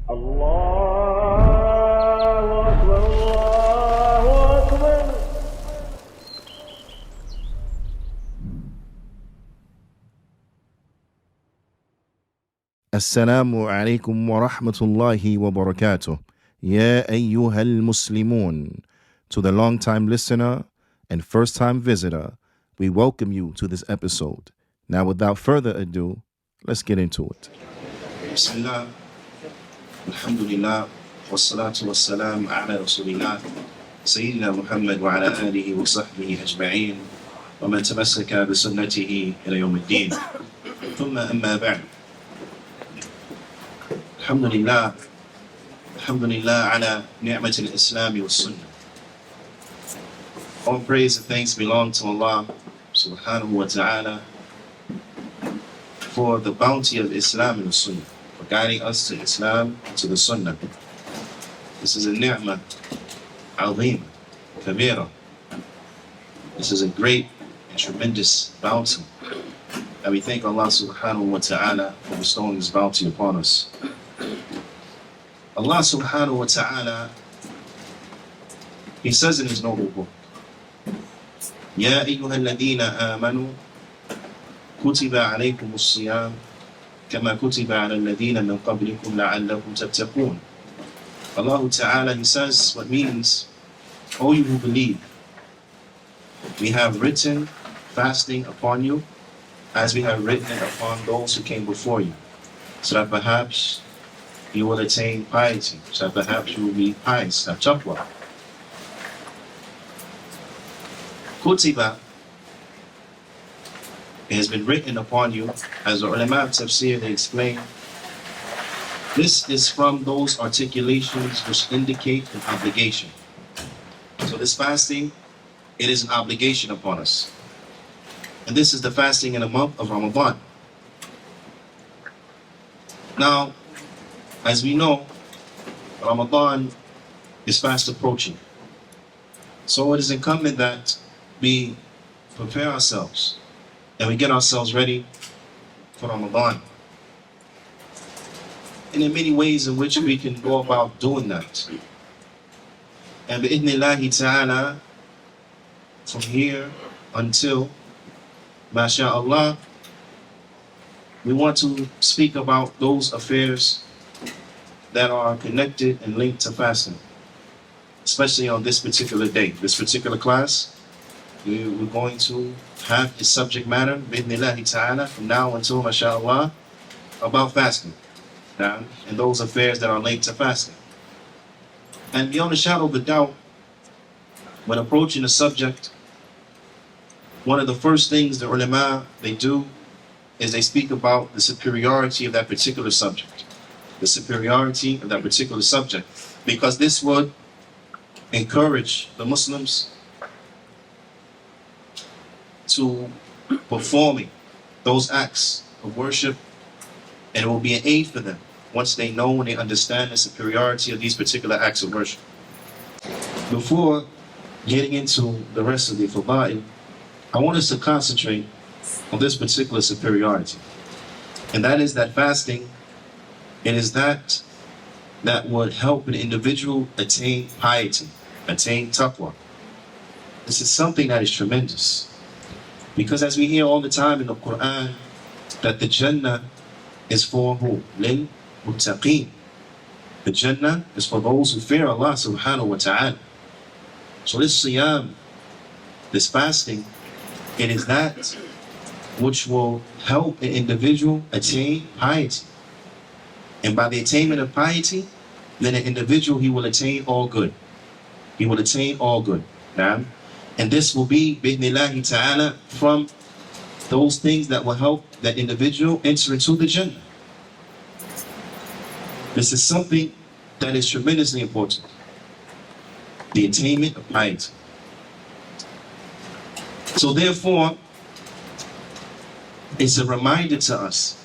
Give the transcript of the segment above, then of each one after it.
الله أكبر الله أكبر. Assalamu alaikum wa rahmatullahi wa barakatuh. Ya ayyuhal muslimun. To the long-time listener and first-time visitor, we welcome you to this episode. Now, without further ado, let's get into it. Bismillah, alhamdulillah, wassalatu wassalam ala rasulillah, Sayyidina Muhammad wa ala alihi wa sahbihi ajma'in, wa man tamassaka bi sunnatihi ila yawm ad-din. Thumma amma ba'd. Alhamdulillah, alhamdulillah ala ni'mat al-Islam wa sunnah. All praise and thanks belong to Allah subhanahu wa ta'ala for the bounty of Islam and the Sunnah, for guiding us to Islam and to the Sunnah. This is a ni'mah, azim, kabira. This is a great and tremendous bounty. And we thank Allah subhanahu wa ta'ala for bestowing this bounty upon us. Allah subhanahu wa ta'ala, He says in His noble book, Ya ayyuhal ladhina amanu كتب عليكم الصيام كما كتب على الذين من قبلكم لعلكم تتقون. Allah Ta'ala, He says, what means, O you who believe, we have written fasting upon you as we have written it upon those who came before you, so that perhaps you will attain piety, so that perhaps you will be pious, have taqwa. Kutiba, it has been written upon you, as the ulama of tafsir, they explain, this is from those articulations which indicate an obligation. So this fasting, it is an obligation upon us. And this is the fasting in the month of Ramadan. Now, as we know, Ramadan is fast approaching. So it is incumbent that we prepare ourselves and we get ourselves ready for Ramadan. And there are many ways in which we can go about doing that. And bi'idhnillahi ta'ala, from here until, masha'Allah, we want to speak about those affairs that are connected and linked to fasting, especially on this particular day, this particular class. We're going to have a subject matter, bi'idhnillahi ta'ala, from now until, masha'Allah, about fasting, and those affairs that are linked to fasting. And beyond a shadow of a doubt, when approaching a subject, one of the first things the ulama, they do is they speak about the superiority of that particular subject. The superiority of that particular subject. Because this would encourage the Muslims to performing those acts of worship, and it will be an aid for them once they know and they understand the superiority of these particular acts of worship. Before getting into the rest of the fadail, I want us to concentrate on this particular superiority, and that is that fasting, it is that would help an individual attain piety, attain taqwa. This is something that is tremendous, because as we hear all the time in the Qur'an, that the Jannah is for who? Lil muttaqeen. The Jannah is for those who fear Allah subhanahu wa ta'ala. So this siyam, this fasting, it is that which will help an individual attain piety. And by the attainment of piety, then an individual, he will attain all good. He will attain all good. Now, and this will be, bi'idhnillahi ta'ala, from those things that will help that individual enter into the Jannah. This is something that is tremendously important. The attainment of piety. So therefore, it's a reminder to us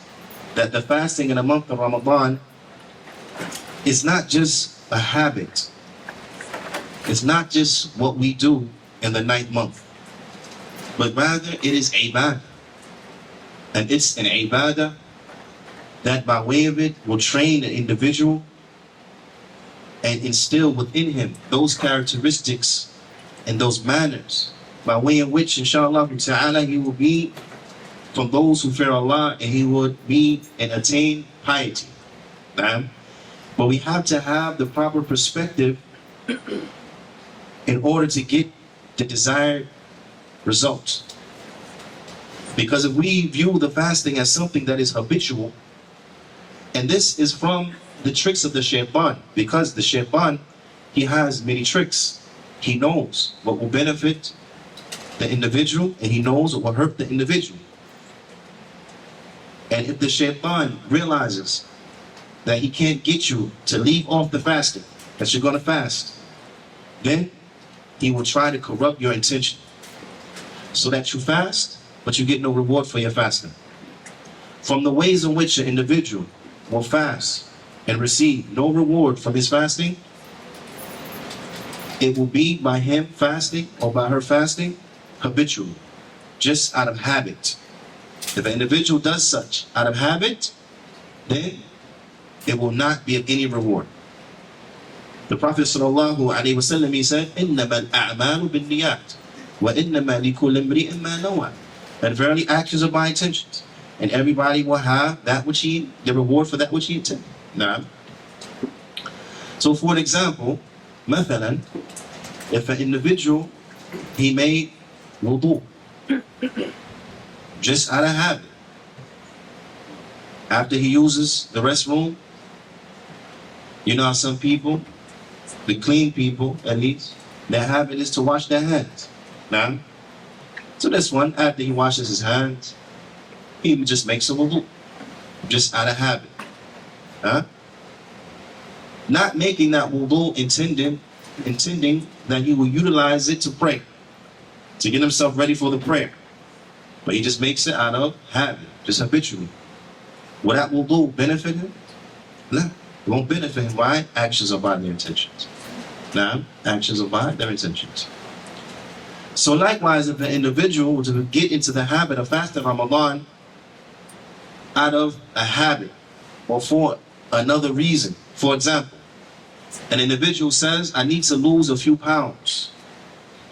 that the fasting in the month of Ramadan is not just a habit. It's not just what we do in the 9th month, but rather it is ibadah. And it's an ibadah that by way of it will train an individual and instill within him those characteristics and those manners by way in which, inshallah ta'ala, he will be from those who fear Allah and he would be and attain piety. But we have to have the proper perspective in order to get the desired results. Because if we view the fasting as something that is habitual, and this is from the tricks of the shaitan, because the shaitan, he has many tricks. He knows what will benefit the individual and he knows what will hurt the individual. And if the shaitan realizes that he can't get you to leave off the fasting, that you're going to fast, then he will try to corrupt your intention so that you fast, but you get no reward for your fasting. From the ways in which an individual will fast and receive no reward from his fasting, it will be by him fasting or by her fasting habitually, just out of habit. If an individual does such out of habit, then it will not be of any reward. The Prophet sallallahu alaihi wasallam, he said, إِنَّمَا الْأَعْمَالُ بِالنِّيَّاتِ وَإِنَّمَا لِكُلِّ امْرِئٍ مَّا نَوَى. And verily actions are by intentions, and everybody will have that which the reward for that which he intended. Now, so for an example, مثلا, if an individual, he made wudu just out of habit, after he uses the restroom, you know how some people, the clean people at least, their habit is to wash their hands. Now, so this one, after he washes his hands, he just makes a wudu, just out of habit. Not making that wudu intending that he will utilize it to pray, to get himself ready for the prayer. But he just makes it out of habit, just habitually. Will that wudu benefit him? No, it won't benefit him. Why? Actions are by their intentions. Now, actions are by their intentions. So likewise, if an individual were to get into the habit of fasting Ramadan out of a habit or for another reason, for example, an individual says, I need to lose a few pounds.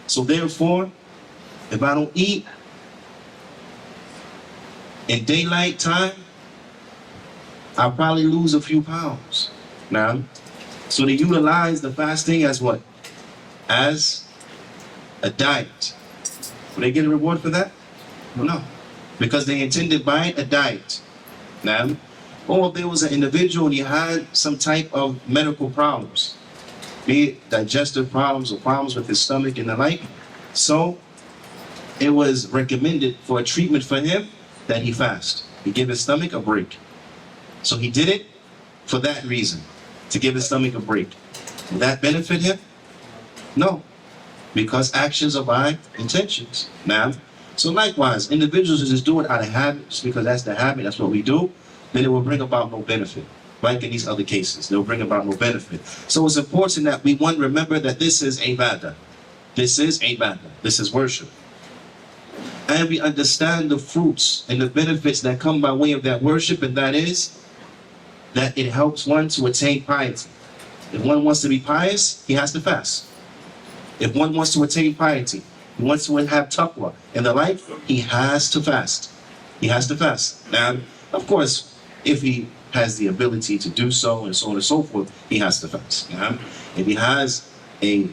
So therefore, if I don't eat in daylight time, I'll probably lose a few pounds. Now, so they utilize the fasting as what? As a diet. Will they get a reward for that? No. Because they intended by it a diet. Now, or if there was an individual and he had some type of medical problems, be it digestive problems or problems with his stomach and the like, so it was recommended for a treatment for him that he fast. He give his stomach a break. So he did it for that reason, to give his stomach a break. Will that benefit him? No, because actions are by intentions. Now, so likewise, individuals who just do it out of habit, just because that's the habit, that's what we do, then it will bring about no benefit. Like in these other cases, they'll bring about no benefit. So it's important that we, one, remember that this is ibadah. This is ibadah. This is worship. And we understand the fruits and the benefits that come by way of that worship, and that is that it helps one to attain piety. If one wants to be pious, he has to fast. If one wants to attain piety, he wants to have taqwa and the like, he has to fast. He has to fast. Now, of course, if he has the ability to do so and so on and so forth, he has to fast. If he has a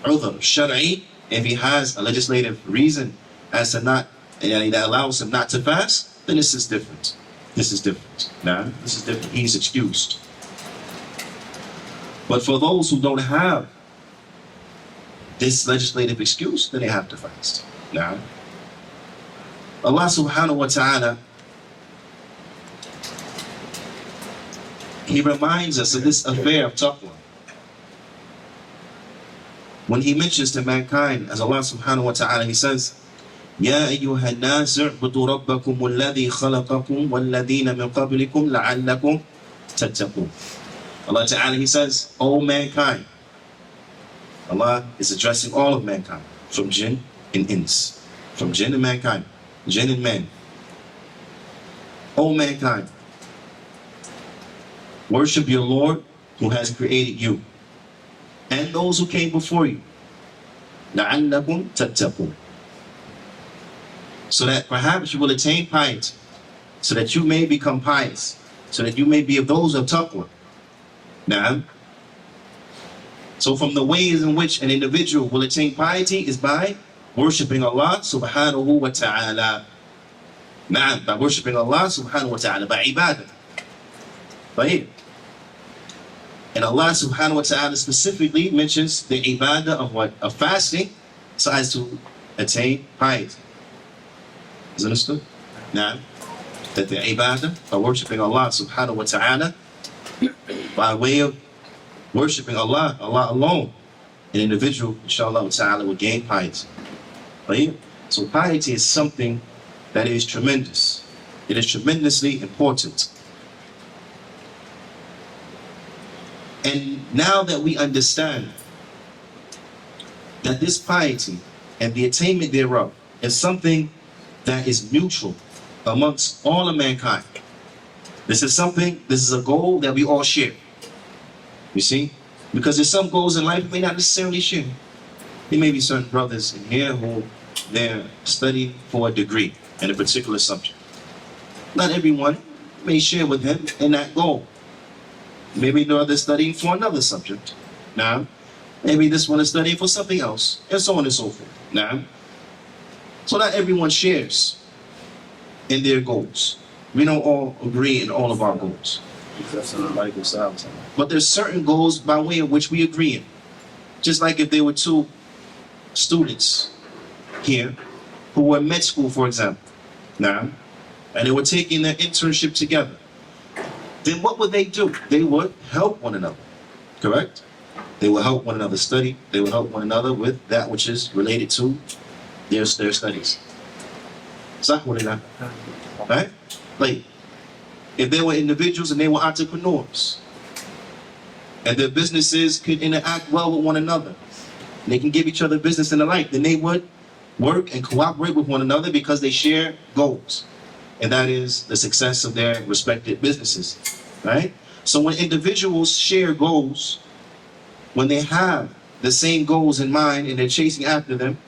udhr shar'i, if he has a legislative reason as to not, that allows him not to fast, then this is different. This is different. Now, this is different. He's excused. But for those who don't have this legislative excuse, then they have to fast. Now, Allah subhanahu wa ta'ala, He reminds us of this affair of taqwa. When He mentions to mankind, as Allah subhanahu wa ta'ala, He says, يا أيها الناس اعبدوا ربكم الذي خلقكم والذين من قبلكم لعلكم تتقون. Allah Ta'ala, He says, O mankind. Allah is addressing all of mankind, from jinn and ins, from jinn and mankind, jinn and men. O mankind, worship your Lord who has created you and those who came before you. لَعَلَّكُمْ تَتَّقُونَ. So that perhaps you will attain piety, so that you may become pious, so that you may be of those of taqwa. Now, so from the ways in which an individual will attain piety is by worshipping Allah subhanahu wa ta'ala. Now, by worshipping Allah subhanahu wa ta'ala, by ibadah. Right? And Allah subhanahu wa ta'ala specifically mentions the ibadah of what? Of fasting, so as to attain piety. Is understood? Now, that the ibadah, by worshipping Allah subhanahu wa ta'ala, by way of worshipping Allah alone, an individual, inshallah ta'ala, will gain piety. Right? So piety is something that is tremendous. It is tremendously important. And now that we understand that this piety and the attainment thereof is something that is mutual amongst all of mankind. This is a goal that we all share. You see? Because there's some goals in life we may not necessarily share. There may be certain brothers in here who they're studying for a degree in a particular subject. Not everyone may share with him in that goal. Maybe the other studying for another subject. Now, maybe this one is studying for something else, and so on and so forth. Now, so not everyone shares in their goals. We don't all agree in all of our goals. But there's certain goals by way of which we agree in. Just like if there were two students here who were in med school, for example, now, and they were taking their internship together, then what would they do? They would help one another, correct? They would help one another study. They would help one another with that which is related to their studies. Right? Like, if they were individuals and they were entrepreneurs, and their businesses could interact well with one another, they can give each other business and the like, then they would work and cooperate with one another because they share goals. And that is the success of their respective businesses, right? So when individuals share goals, when they have the same goals in mind and they're chasing after them,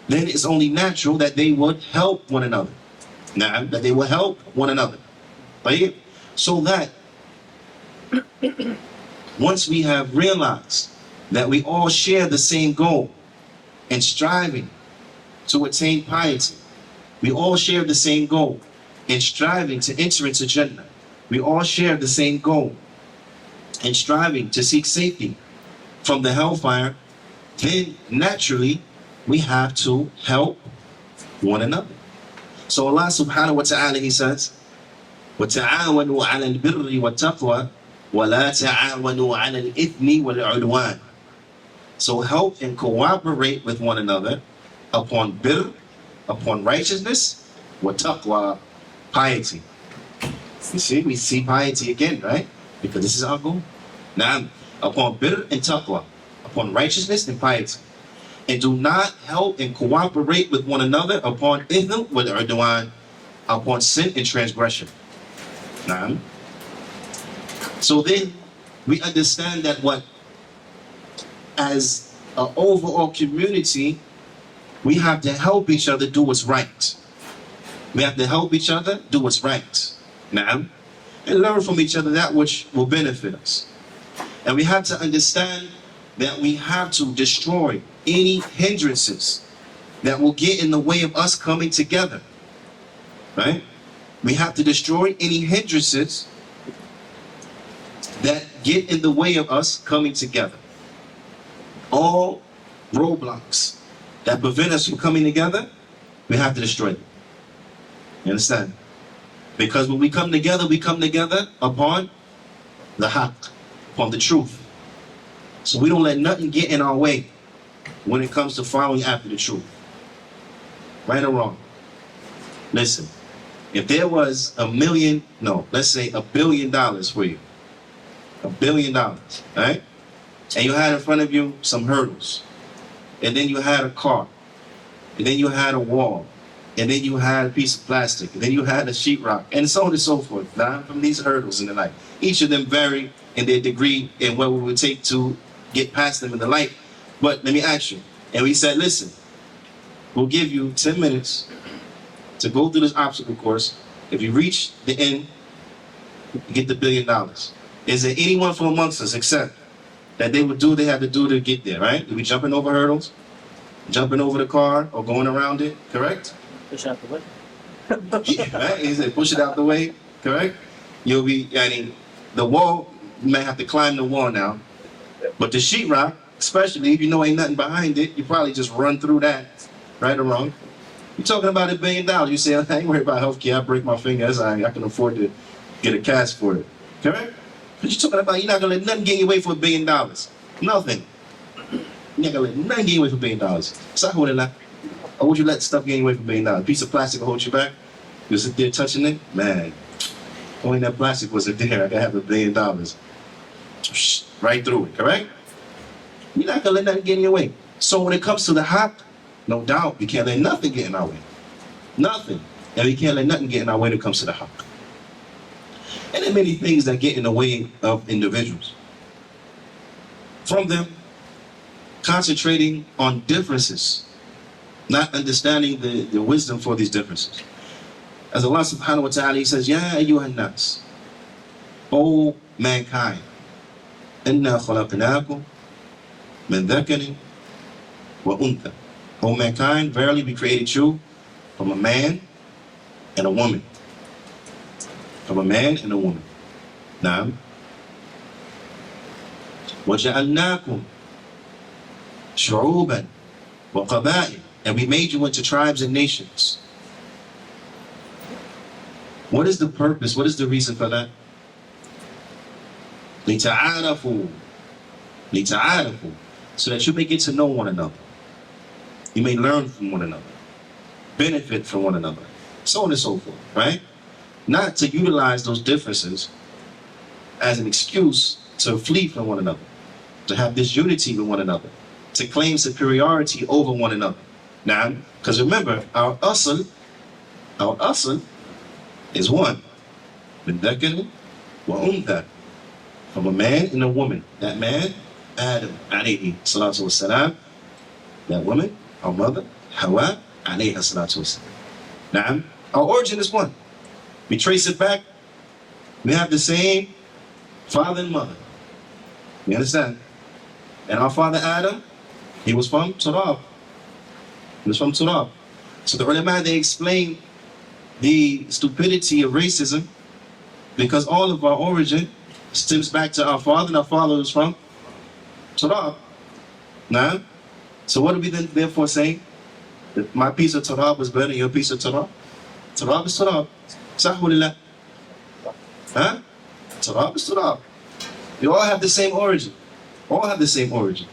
then it's only natural that they would help one another. Now, that they will help one another. Right? So that once we have realized that we all share the same goal and striving to attain piety, we all share the same goal in striving to enter into Jannah. We all share the same goal in striving to seek safety from the hellfire, then naturally we have to help one another. So Allah subhanahu wa ta'ala, He says, وَتَعَاوَنُوا عَلَى الْبِرِّ وَالتَّقْوَى وَلَا تَعَاوَنُوا عَلَى الْإِثْمِ وَالْعُدْوَانِ. So help and cooperate with one another upon birr, upon righteousness, وَتَقْوَى, piety. You see, we see piety again, right? Because this is our goal. Now, upon birr and taqwa, upon righteousness and piety. And do not help and cooperate with one another upon ithm wal udwan, upon sin and transgression. Now, so then we understand that what, as an overall community, we have to help each other do what's right. We have to help each other do what's right. Now, and learn from each other that which will benefit us. And we have to understand that we have to destroy any hindrances that will get in the way of us coming together. Right? We have to destroy any hindrances that get in the way of us coming together. All roadblocks that prevent us from coming together, we have to destroy them. You understand? Because when we come together upon the haqq, upon the truth. So we don't let nothing get in our way when it comes to following after the truth. Right or wrong? Listen, if there was let's say $1 billion for you. $1 billion, right? And you had in front of you some hurdles. And then you had a car. And then you had a wall. and then you had a piece of plastic, and then you had a sheetrock, and so on and so forth. Now, from these hurdles in the life, each of them vary in their degree and what we would take to get past them in the life. But let me ask you, and we said, listen, we'll give you 10 minutes to go through this obstacle course. If you reach the end, you get the $1 billion. Is there anyone from amongst us except that they would do what they had to do to get there, right? Are we jumping over hurdles, jumping over the car, or going around it, correct? Push out the way. Yeah, right? He said, push it out the way, correct? You'll be, I mean, the wall, you might have to climb the wall now. But the sheetrock, especially if you know ain't nothing behind it, you probably just run through that, right or wrong. You're talking about $1 billion. You say, I ain't worried about healthcare. I break my finger. I can afford to get a cast for it. Correct? But you're talking about you're not going to let nothing get you away for $1 billion. Nothing. You're not going to let nothing get you away for $1 billion. So hold it like, or would you let stuff get you away for $1 billion? A piece of plastic will hold you back? You sit there touching it? Man, only that plastic wasn't there. I could have $1 billion. Right through it, correct? You're not going to let nothing get in your way. So when it comes to the haq, no doubt, we can't let nothing get in our way. Nothing. And we can't let nothing get in our way when it comes to the haq. And there are many things that get in the way of individuals. From them, concentrating on differences, not understanding the wisdom for these differences. As Allah subhanahu wa ta'ala, He says, Ya ayyuhan nas, O mankind, inna khalaqnakum min dhakarin wa untha. O mankind, verily we created you from a man and a woman. From a man and a woman. Naam. وَجَعَلْنَاكُمْ شُعُوبًا وَقَبَائِلًا. And we made you into tribes and nations. What is the purpose? What is the reason for that? لِتَعَارَفُوا. لِتَعَارَفُوا. So that you may get to know one another. You may learn from one another. Benefit from one another. So on and so forth, right? Not to utilize those differences as an excuse to flee from one another, to have disunity with one another, to claim superiority over one another. Now, because remember, our asl is one. Min dhakarin wa untha. From a man and a woman. That man, Adam, alayhi salatu wassalam. That woman, our mother, Hawa, alayha salatu wassalam. Now, our origin is one. We trace it back. We have the same father and mother. You understand? And our father Adam, he was from Turab. He was from Turab. So the ulama, they explain the stupidity of racism because all of our origin stems back to our father, and our father was from Turab. Now, so what are we then therefore saying? That my piece of Turab was better than your piece of Turab? Turab is Turab. Sahulillah. Huh? Turab is Turab. We all have the same origin. All have the same origin.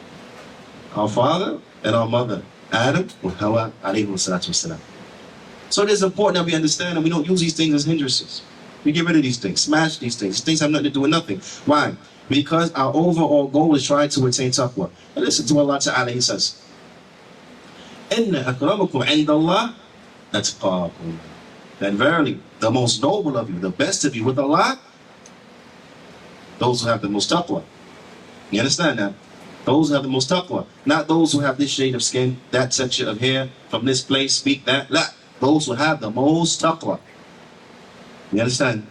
Our father and our mother, Adam wa Hawa alayhi salatu wasalam. So it is important that we understand and we don't use these things as hindrances. We get rid of these things, smash these things. These things have nothing to do with nothing. Why? Because our overall goal is trying to attain taqwa. And listen to Allah Ta'ala, He says, Inna akramakum indallah atqakum. That verily, the most noble of you, the best of you with Allah, those who have the most taqwa. You understand that? Those who have the most taqwa. Not those who have this shade of skin, that texture of hair, from this place, speak that. La. Those who have the most taqwa. You understand?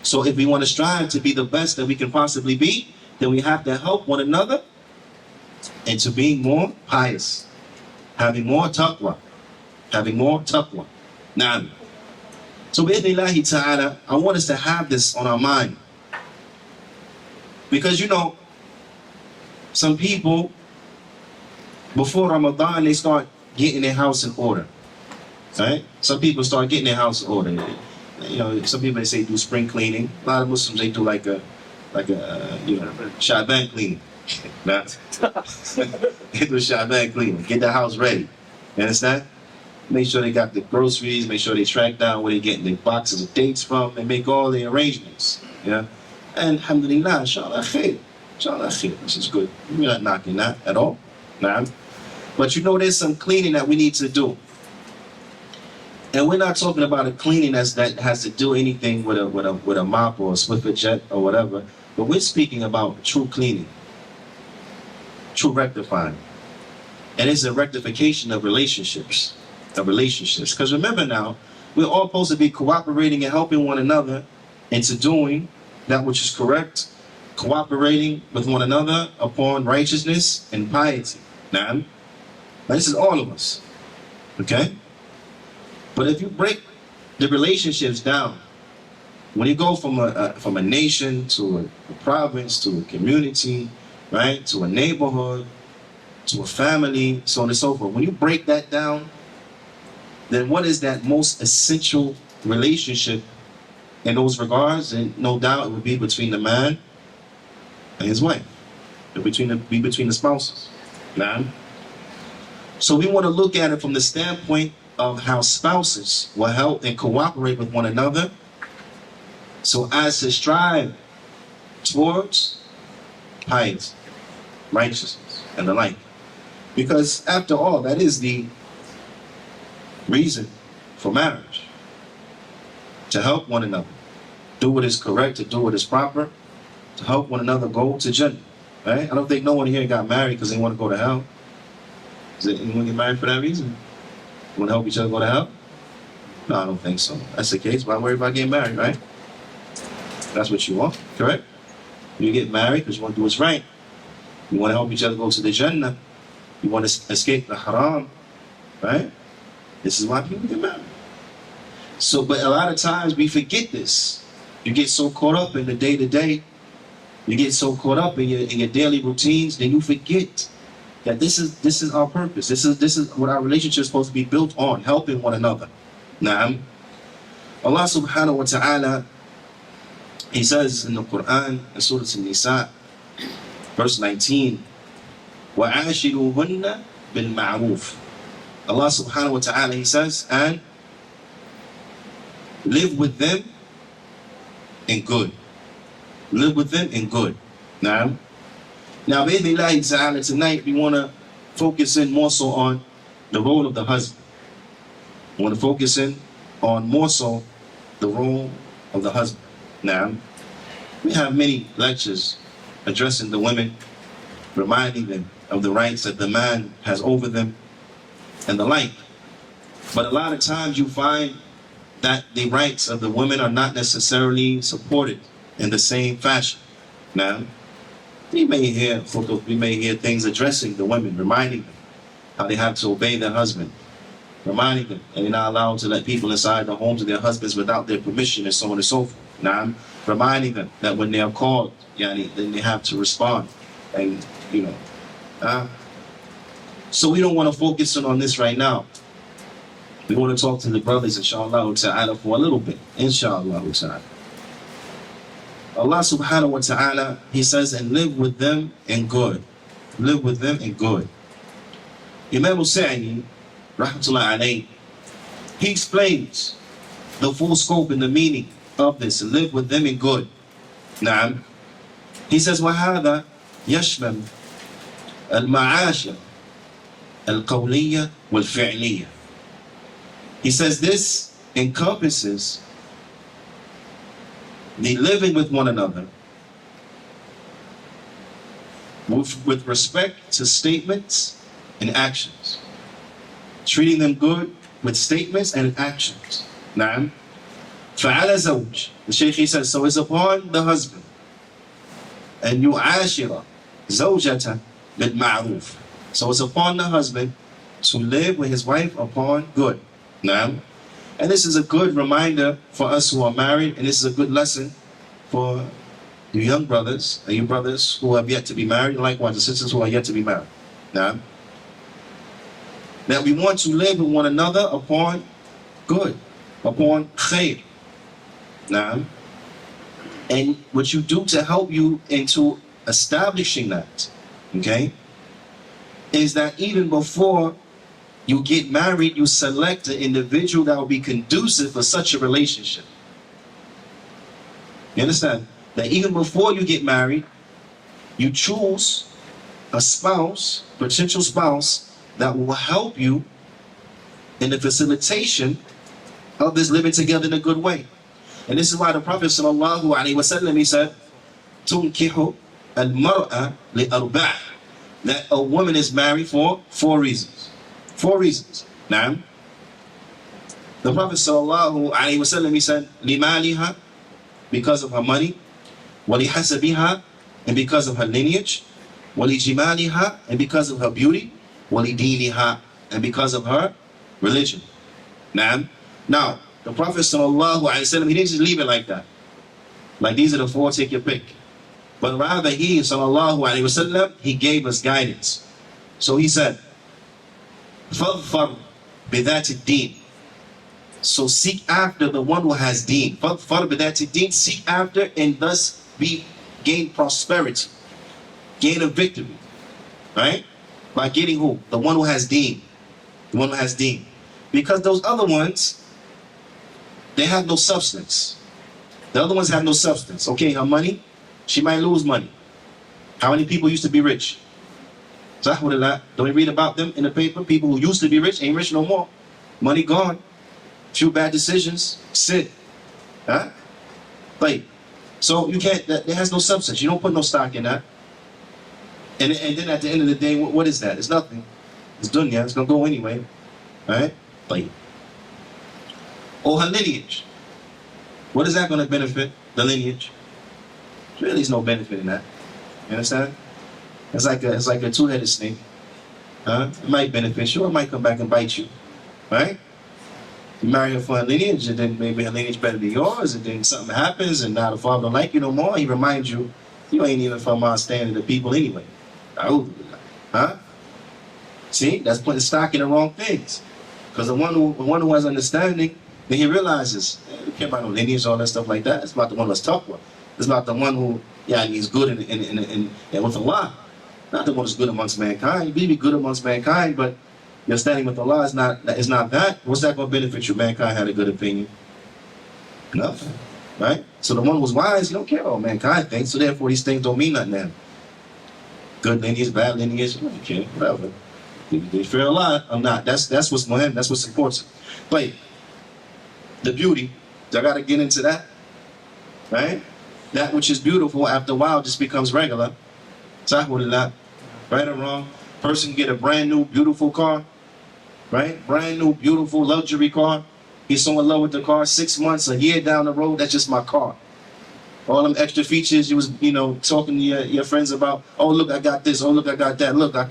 So if we want to strive to be the best that we can possibly be, then we have to help one another into being more pious. Having more taqwa. Having more taqwa. Now, so bi'idhnillahi ta'ala, I want us to have this on our mind. Because you know, some people, before Ramadan, they start getting their house in order. Right? Some people start getting their house in order. You know, some people, they say do spring cleaning. A lot of Muslims, they do like a Shaban cleaning. Nah. They do Shaban cleaning. Get the house ready. You understand? Make sure they got the groceries, make sure they track down where they're getting the boxes of dates from, and make all the arrangements. Yeah? And alhamdulillah, inshallah khair. Inshallah khair. This is good. We're not knocking that at all. Nah. But you know there's some cleaning that we need to do. And we're not talking about a cleaning that has to do anything with a mop or a Swiffer jet or whatever, but we're speaking about true cleaning, true rectifying. And it's a rectification of relationships. Because remember now, we're all supposed to be cooperating and helping one another into doing that which is correct, cooperating with one another upon righteousness and piety. Now, this is all of us. Okay? But if you break the relationships down, when you go from a nation to a province to a community, right, to a neighborhood, to a family, so on and so forth, when you break that down, then what is that most essential relationship in those regards? And no doubt it would be between the man and his wife, between the spouses. Now, so we want to look at it from the standpoint of how spouses will help and cooperate with one another so as to strive towards piety, righteousness, and the like. Because after all, that is the reason for marriage. To help one another, do what is correct, to do what is proper, to help one another go to Jannah. Right? I don't think no one here got married because they want to go to hell. Does anyone get married for that reason? Want to help each other go to hell? No, I don't think so. That's the case. Why worry about getting married, right? That's what you want, correct? You get married because you want to do what's right. You want to help each other go to the Jannah. You want to escape the haram, right? This is why people get married. So, but a lot of times we forget this. You get so caught up in the day-to-day. You get so caught up in your daily routines, then you forget that this is our purpose. This is what our relationship is supposed to be built on, helping one another. Now, Allah subhanahu wa ta'ala, He says in the Qur'an, in Surah An-Nisa, verse 19, وَعَاشِرُوهُنَّ بِالْمَعْرُوفِ. Allah subhanahu wa ta'ala, He says, and live with them in good. Live with them in good. Now, bi'idhnillahi ta'ala, tonight we want to focus in more so on the role of the husband. We want to focus in on more so the role of the husband. Now, we have many lectures addressing the women, reminding them of the rights that the man has over them and the like. But a lot of times you find that the rights of the women are not necessarily supported in the same fashion. Now, we may hear things addressing the women, reminding them how they have to obey their husband, reminding them that they're not allowed to let people inside the homes of their husbands without their permission, and so on and so forth. Now, reminding them that when they are called, then they have to respond, and so we don't want to focus on this right now. We want to talk to the brothers, inshallah ta'ala, for a little bit, inshallah ta'ala. Allah subhanahu wa ta'ala, He says, and live with them in good. Live with them in good. Imam Hussein, rahmatullah alayhi, he explains the full scope and the meaning of this, and live with them in good. Na'am. He says, وَهَذَا يَشْمَلُ الْمَعَاشِرَ الْقَوْلِيَّةِ وَالْفِعْلِيَّةِ. He says this encompasses the living with one another with respect to statements and actions. Treating them good with statements and actions. Na'am. فَعَلَى زَوْجٍ. The Shaykh, he says, so it's upon the husband and يُعَاشِرَ زَوْجَةً بِالْمَعْرُوفِ. So it's upon the husband to live with his wife upon good. Now, and this is a good reminder for us who are married, and this is a good lesson for you young brothers and you brothers who have yet to be married, and likewise the sisters who are yet to be married. Now, that we want to live with one another upon good, upon khair. Now, and what you do to help you into establishing that, okay, is that even before you get married, you select an individual that will be conducive for such a relationship. You understand? That even before you get married, you choose a spouse, potential spouse, that will help you in the facilitation Others living together in a good way. And this is why the Prophet sallallahu alaihi wasallam, he said, "Tunkihu al-mar'a li-arba'." That a woman is married for 4 reasons. 4 reasons. Now, the Prophet sallallahu alaihi wasallam, he said, "Limaliha," because of her money, "Walihasabiha," and because of her lineage, "Walijimaliha," and because of her beauty, "Walidiniha," and because of her religion. Now, the Prophet sallallahu alaihi wasallam, he didn't just leave it like that. Like these are the 4, take your pick. But rather he sallallahu alaihi wasallam, he gave us guidance. So he said, "Fadfar bidhati din." So seek after the one who has deen. Fadfar bidhati din, seek after and thus gain prosperity, gain a victory, right? By getting who? The one who has deen. The one who has deen. Because those other ones, they have no substance. The other ones have no substance. Okay, her money, she might lose money. How many people used to be rich? Don't we read about them in the paper? People who used to be rich ain't rich no more. Money gone. Few bad decisions. Sit. Huh? Like, so you can't, that has no substance. You don't put no stock in that. And then at the end of the day, what is that? It's nothing. It's dunya. It's going to go anyway. Right? Like, or her lineage. What is that going to benefit? The lineage. Really, there's no benefit in that. You understand? It's like a 2-headed snake. It might benefit you, or it might come back and bite you. Right? You marry her for her lineage, and then maybe her lineage better than yours, and then something happens, and now the father don't like you no more. He reminds you, you ain't even from our standard of people anyway. Huh? See, that's putting stock in the wrong things. Because the one who has understanding, then he realizes, you can't about no lineage, all that stuff like that. It's about the one that's taqwa. It's about the one who, he's good in with Allah. Not the one who's good amongst mankind. You be good amongst mankind, but your standing with Allah is not that. What's that going to benefit you? Mankind had a good opinion. Nothing. Right? So the one who's wise, he don't care what mankind thinks, so therefore these things don't mean nothing to him. Good lineage, bad lineage, you don't care, whatever. They fear Allah or not. That's what's muhim, that's what supports it. But the beauty, I gotta get into that. Right? That which is beautiful after a while just becomes regular. Sahulillah. Right or wrong? Person get a brand new beautiful car, right? Brand new beautiful luxury car. He's so in love with the car, 6 months, a year down the road, that's just my car. All them extra features you was, talking to your friends about. Oh, look, I got this. Oh, look, I got that. Look, I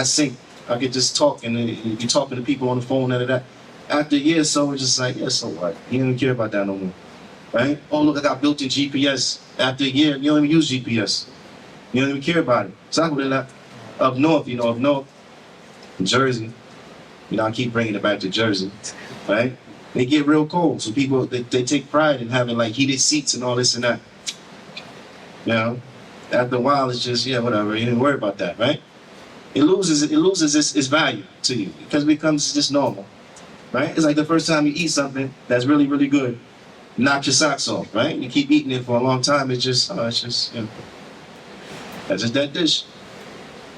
sync. I can just talk, and you're talking to people on the phone, that. After a year or so, it's just like, yeah, so what? You don't even care about that no more, right? Oh, look, I got built-in GPS. After a year, you don't even use GPS. You don't even care about it. So up north, Jersey, I keep bringing it back to Jersey, right? They get real cold, so people, they take pride in having like heated seats and all this and that. After a while, it's just, whatever, you didn't worry about that, right? It loses its value to you because it becomes just normal, right? It's like the first time you eat something that's really, really good, knock your socks off, right? You keep eating it for a long time, that's just that dish.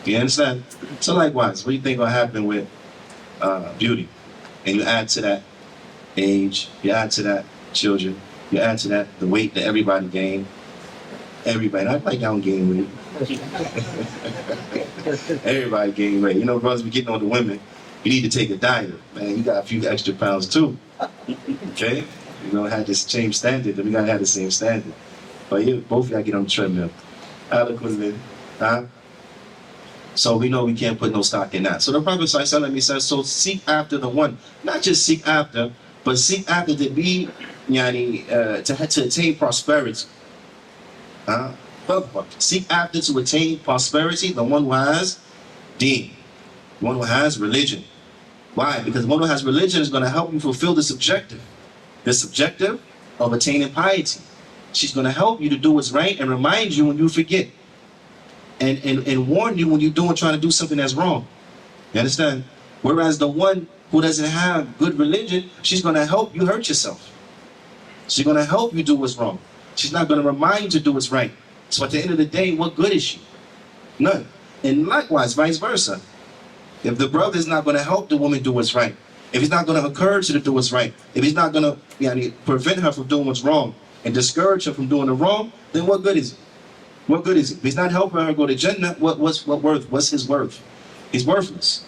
You understand? So likewise, what do you think will happen with beauty? And you add to that age, you add to that children, you add to that the weight that everybody gained. Everybody, not like I don't gain weight. Everybody gain weight. Brothers be getting on the women. You need to take a diet, man. You got a few extra pounds too. Okay? Had this same standard, then we gotta have the same standard. But both of y'all get on the treadmill. So we know we can't put no stock in that. So the Prophet ﷺ says, so seek after the one. Not just seek after, but seek after to be, to attain prosperity. Seek after to attain prosperity, the one who has deen, the one who has religion. Why? Because the one who has religion is going to help you fulfill this objective of attaining piety. She's going to help you to do what's right and remind you when you forget. And warn you when you're trying to do something that's wrong. You understand? Whereas the one who doesn't have good religion, she's going to help you hurt yourself. She's going to help you do what's wrong. She's not going to remind you to do what's right. So at the end of the day, what good is she? None. And likewise, vice versa. If the brother is not going to help the woman do what's right, if he's not going to encourage her to do what's right, if he's not going to prevent her from doing what's wrong and discourage her from doing the wrong, then what good is it? What good is it? If he's not helping her go to Jannah, what's his worth? He's worthless.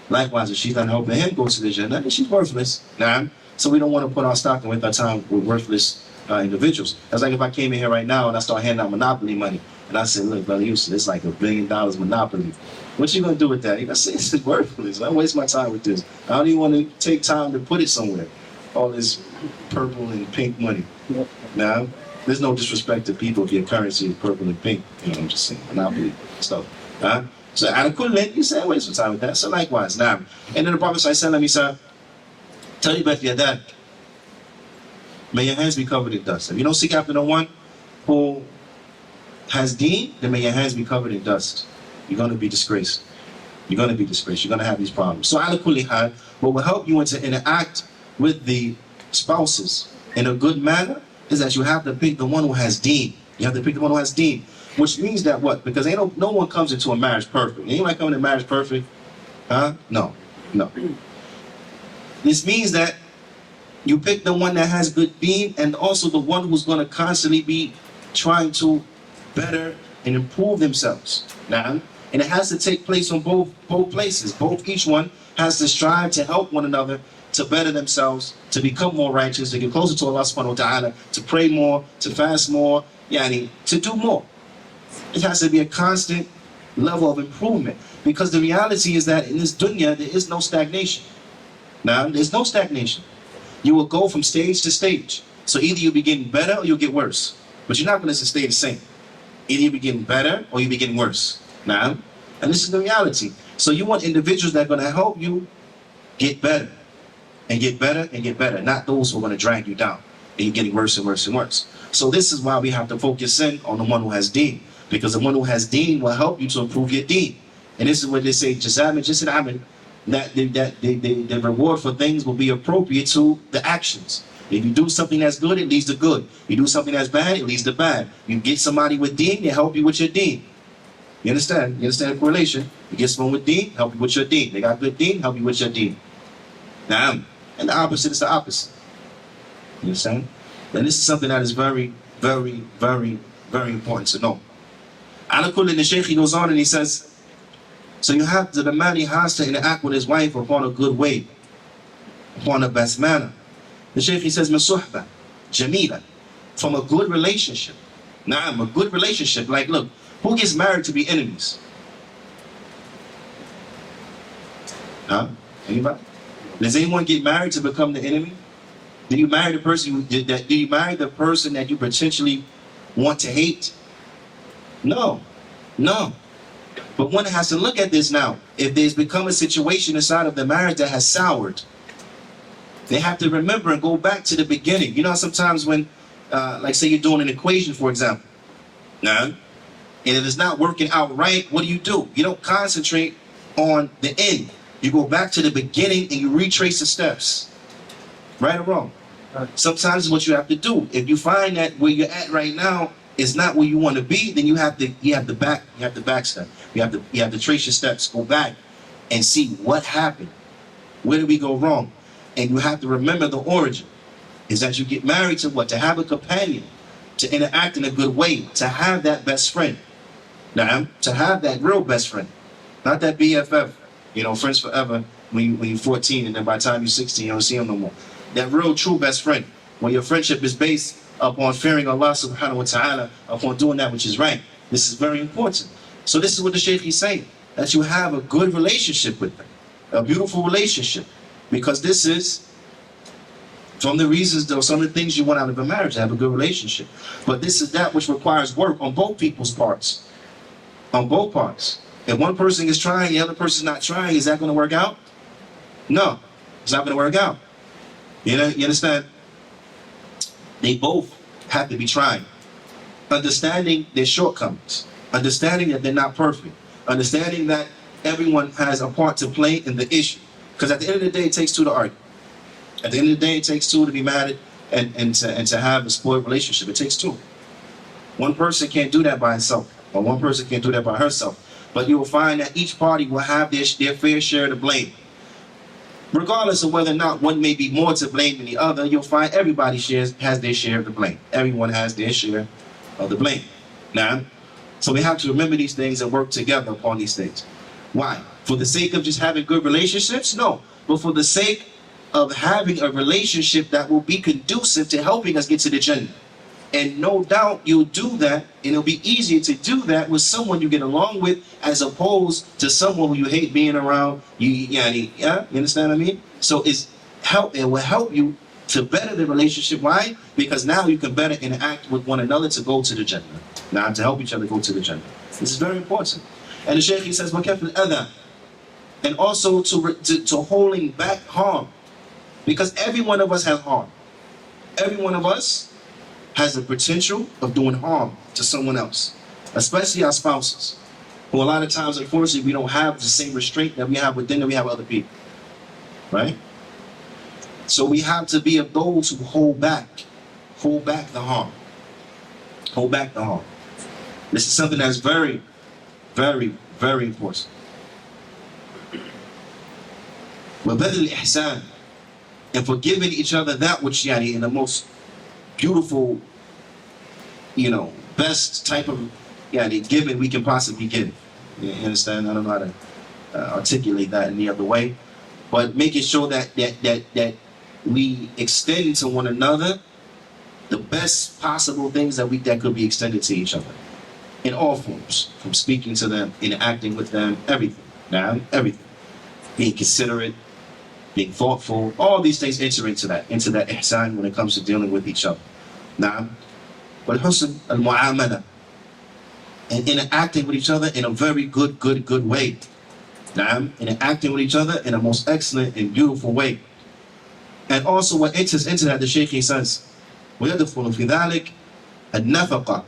Likewise, if she's not helping him go to the Jannah, then she's worthless. Nah. So we don't want to put our stock and waste our time with worthless individuals. That's like if I came in here right now and I start handing out Monopoly money, and I said, look, Brother Houston, it's like $1 billion Monopoly. What you gonna do with that? I say, this is worthless. I waste my time with this. I don't even want to take time to put it somewhere. All this purple and pink money. Yep. Now, there's no disrespect to people if your currency is purple and pink. You know, I'm just saying, Monopoly stuff. So out of Qur'an, you say, waste your time with that. So likewise, now. And then the Prophet ﷺ, he said, tell you about your dad. May your hands be covered in dust. If you don't seek after the one who has deen, then may your hands be covered in dust. You're going to be disgraced. You're going to be disgraced. You're going to have these problems. So ala kulli hal, what will help you to interact with the spouses in a good manner is that you have to pick the one who has deen. You have to pick the one who has deen. Which means that what? Because no one comes into a marriage perfect. Anybody coming to marriage perfect? No. This means that you pick the one that has good deen and also the one who's going to constantly be trying to better and improve themselves. Now, and it has to take place on both places. Each one has to strive to help one another to better themselves, to become more righteous, to get closer to Allah subhanahu wa ta'ala, to pray more, to fast more, to do more. It has to be a constant level of improvement, because the reality is that in this dunya there is no stagnation. Now, there's no stagnation. You will go from stage to stage. So either you'll be getting better or you'll get worse. But you're not going to stay the same. Either you'll be getting better or you'll be getting worse. Now, and this is the reality. So you want individuals that are going to help you get better and get better and get better, not those who are going to drag you down and you're getting worse and worse and worse. So this is why we have to focus in on the one who has deen, because the one who has deen will help you to improve your deen. And this is what they say, that the reward for things will be appropriate to the actions. If you do something that's good, it leads to good. You do something that's bad, it leads to bad. You get somebody with deen, they help you with your deen. You understand? You understand the correlation? You get someone with deen, help you with your deen. They got good deen, help you with your deen. Now, and the opposite is the opposite. You understand? And this is something that is very, very, very, very important to know. Ala kulli, the Shaykh, he goes on and he says, so you have the man, he has to interact with his wife upon a good way, upon the best manner. The Shaykh, he says, masuhba, jamila, from a good relationship. Naam, a good relationship. Like, look, who gets married to be enemies? Anybody? Does anyone get married to become the enemy? Do you marry the person that you potentially want to hate? No. But one has to look at this now. If there's become a situation inside of the marriage that has soured, they have to remember and go back to the beginning. You know, sometimes when, like say you're doing an equation, for example, and if it's not working out right, what do? You don't concentrate on the end. You go back to the beginning and you retrace the steps. Right or wrong? Sometimes what you have to do, if you find that where you're at right now is not where you want to be, then you have to backstep. You have to trace your steps, go back and see what happened. Where did we go wrong? And you have to remember the origin. Is that you get married to what? To have a companion, to interact in a good way, to have that best friend. Now, to have that real best friend, not that BFF, friends forever when you're 14 and then by the time you're 16 you don't see them no more. That real true best friend, when your friendship is based upon fearing Allah subhanahu wa ta'ala, upon doing that which is right. This is very important. So this is what the Shaykh is saying, that you have a good relationship with them, a beautiful relationship, because this is some of the reasons, though, some of the things you want out of a marriage, to have a good relationship. But this is that which requires work on both people's parts, on both parts. If one person is trying, the other person is not trying, is that going to work out? No, it's not going to work out. You understand? They both have to be trying, understanding their shortcomings, understanding that they're not perfect, understanding that everyone has a part to play in the issue. Because at the end of the day, it takes two to argue. At the end of the day, it takes two to be mad and to have a spoiled relationship. It takes two. One person can't do that by himself, or one person can't do that by herself. But you will find that each party will have their fair share to blame. Regardless of whether or not one may be more to blame than the other, you'll find everybody has their share of the blame. Everyone has their share of the blame. Now, so we have to remember these things and work together upon these things. Why? For the sake of just having good relationships? No. But for the sake of having a relationship that will be conducive to helping us get to the Jannah. And no doubt you'll do that, and it'll be easier to do that with someone you get along with as opposed to someone who you hate being around. You understand what I mean? So it will help you to better the relationship. Why? Because now you can better interact with one another to go to the Jannah. Now to help each other go to the Jannah. This is very important. And the Shaykh, he says, وَكَفْ الْأَذَى, and also to holding back harm. Because every one of us has harm. Every one of us has the potential of doing harm to someone else, especially our spouses, who a lot of times, unfortunately, we don't have the same restraint that we have with them that we have with other people, right? So we have to be of those who hold back the harm. Hold back the harm. This is something that's very, very, very important. وَبَذْلِ الْإِحْسَانِ, and forgiving each other that which in the most beautiful, best type of giving we can possibly give. You understand? I don't know how to articulate that any other way, but making sure that we extend to one another the best possible things that could be extended to each other in all forms, from speaking to them, interacting with them, everything. Now, everything. Being considerate, being thoughtful, all these things enter into that ihsan when it comes to dealing with each other. Now, but husn al-mu'amala, and interacting with each other in a very good way. Now, interacting with each other in a most excellent and beautiful way. And also what enters into that, the Shaykh, he says, وَيَدْخُلُ فِي ذَلِكَ النَّفَقَةِ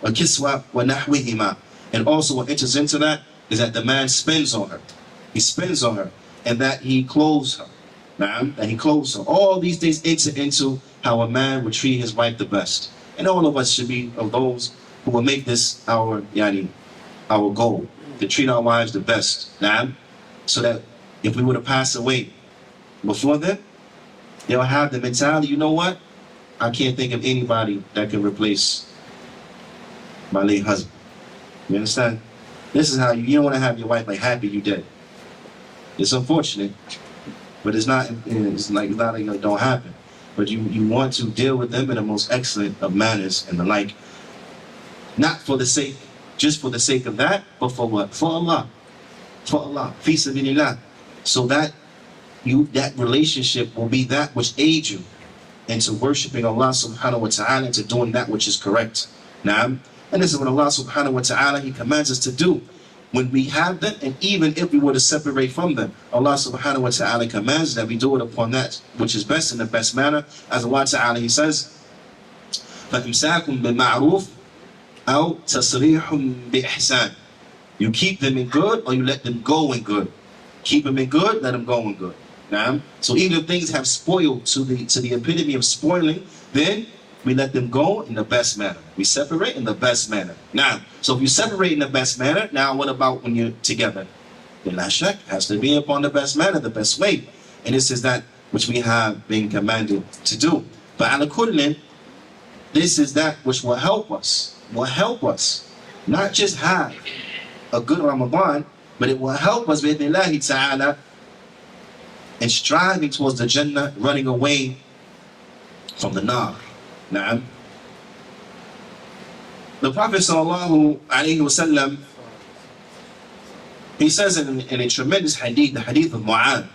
وَالْكِسْوَةِ وَنَحْوِهِمَا. And also what enters into that is that the man spends on her. He spends on her, and that he clothes her. That he clothes her. All these things enter into how a man would treat his wife the best. And all of us should be of those who will make this our goal, to treat our wives the best. So that if we were to pass away before them, they'll have the mentality, you know what? I can't think of anybody that can replace my late husband. You understand? This is how you don't want to have your wife happy you dead. It's unfortunate, but it's not like it don't happen. But you want to deal with them in the most excellent of manners and the like. Not just for the sake of that, but for what? For Allah. For Allah. Fi sabilillah. So that relationship will be that which aids you into worshiping Allah subhanahu wa ta'ala, into doing that which is correct. And this is what Allah subhanahu wa ta'ala, He commands us to do. When we have them, and even if we were to separate from them, Allah subhanahu wa ta'ala commands that we do it upon that which is best, in the best manner. As Allah ta'ala, He says, فَإِمْسَاكُمْ بِالْمَعْرُوفِ أَوْ تَصْرِيحٌ بِإِحْسَانٍ. You keep them in good, or you let them go in good. Keep them in good, let them go in good. So even if things have spoiled to the epitome of spoiling, then we let them go in the best manner. We separate in the best manner. So if you separate in the best manner, now what about when you're together? Then la shak has to be upon the best manner, the best way. And this is that which we have been commanded to do. But ala kullin, this is that which will help us not just have a good Ramadan, but it will help us with bi'idhnillahi ta'ala in striving towards the Jannah, running away from the nar. The Prophet sallallahu alaihi wasallam, he says in a tremendous hadith, the hadith of Mu'adh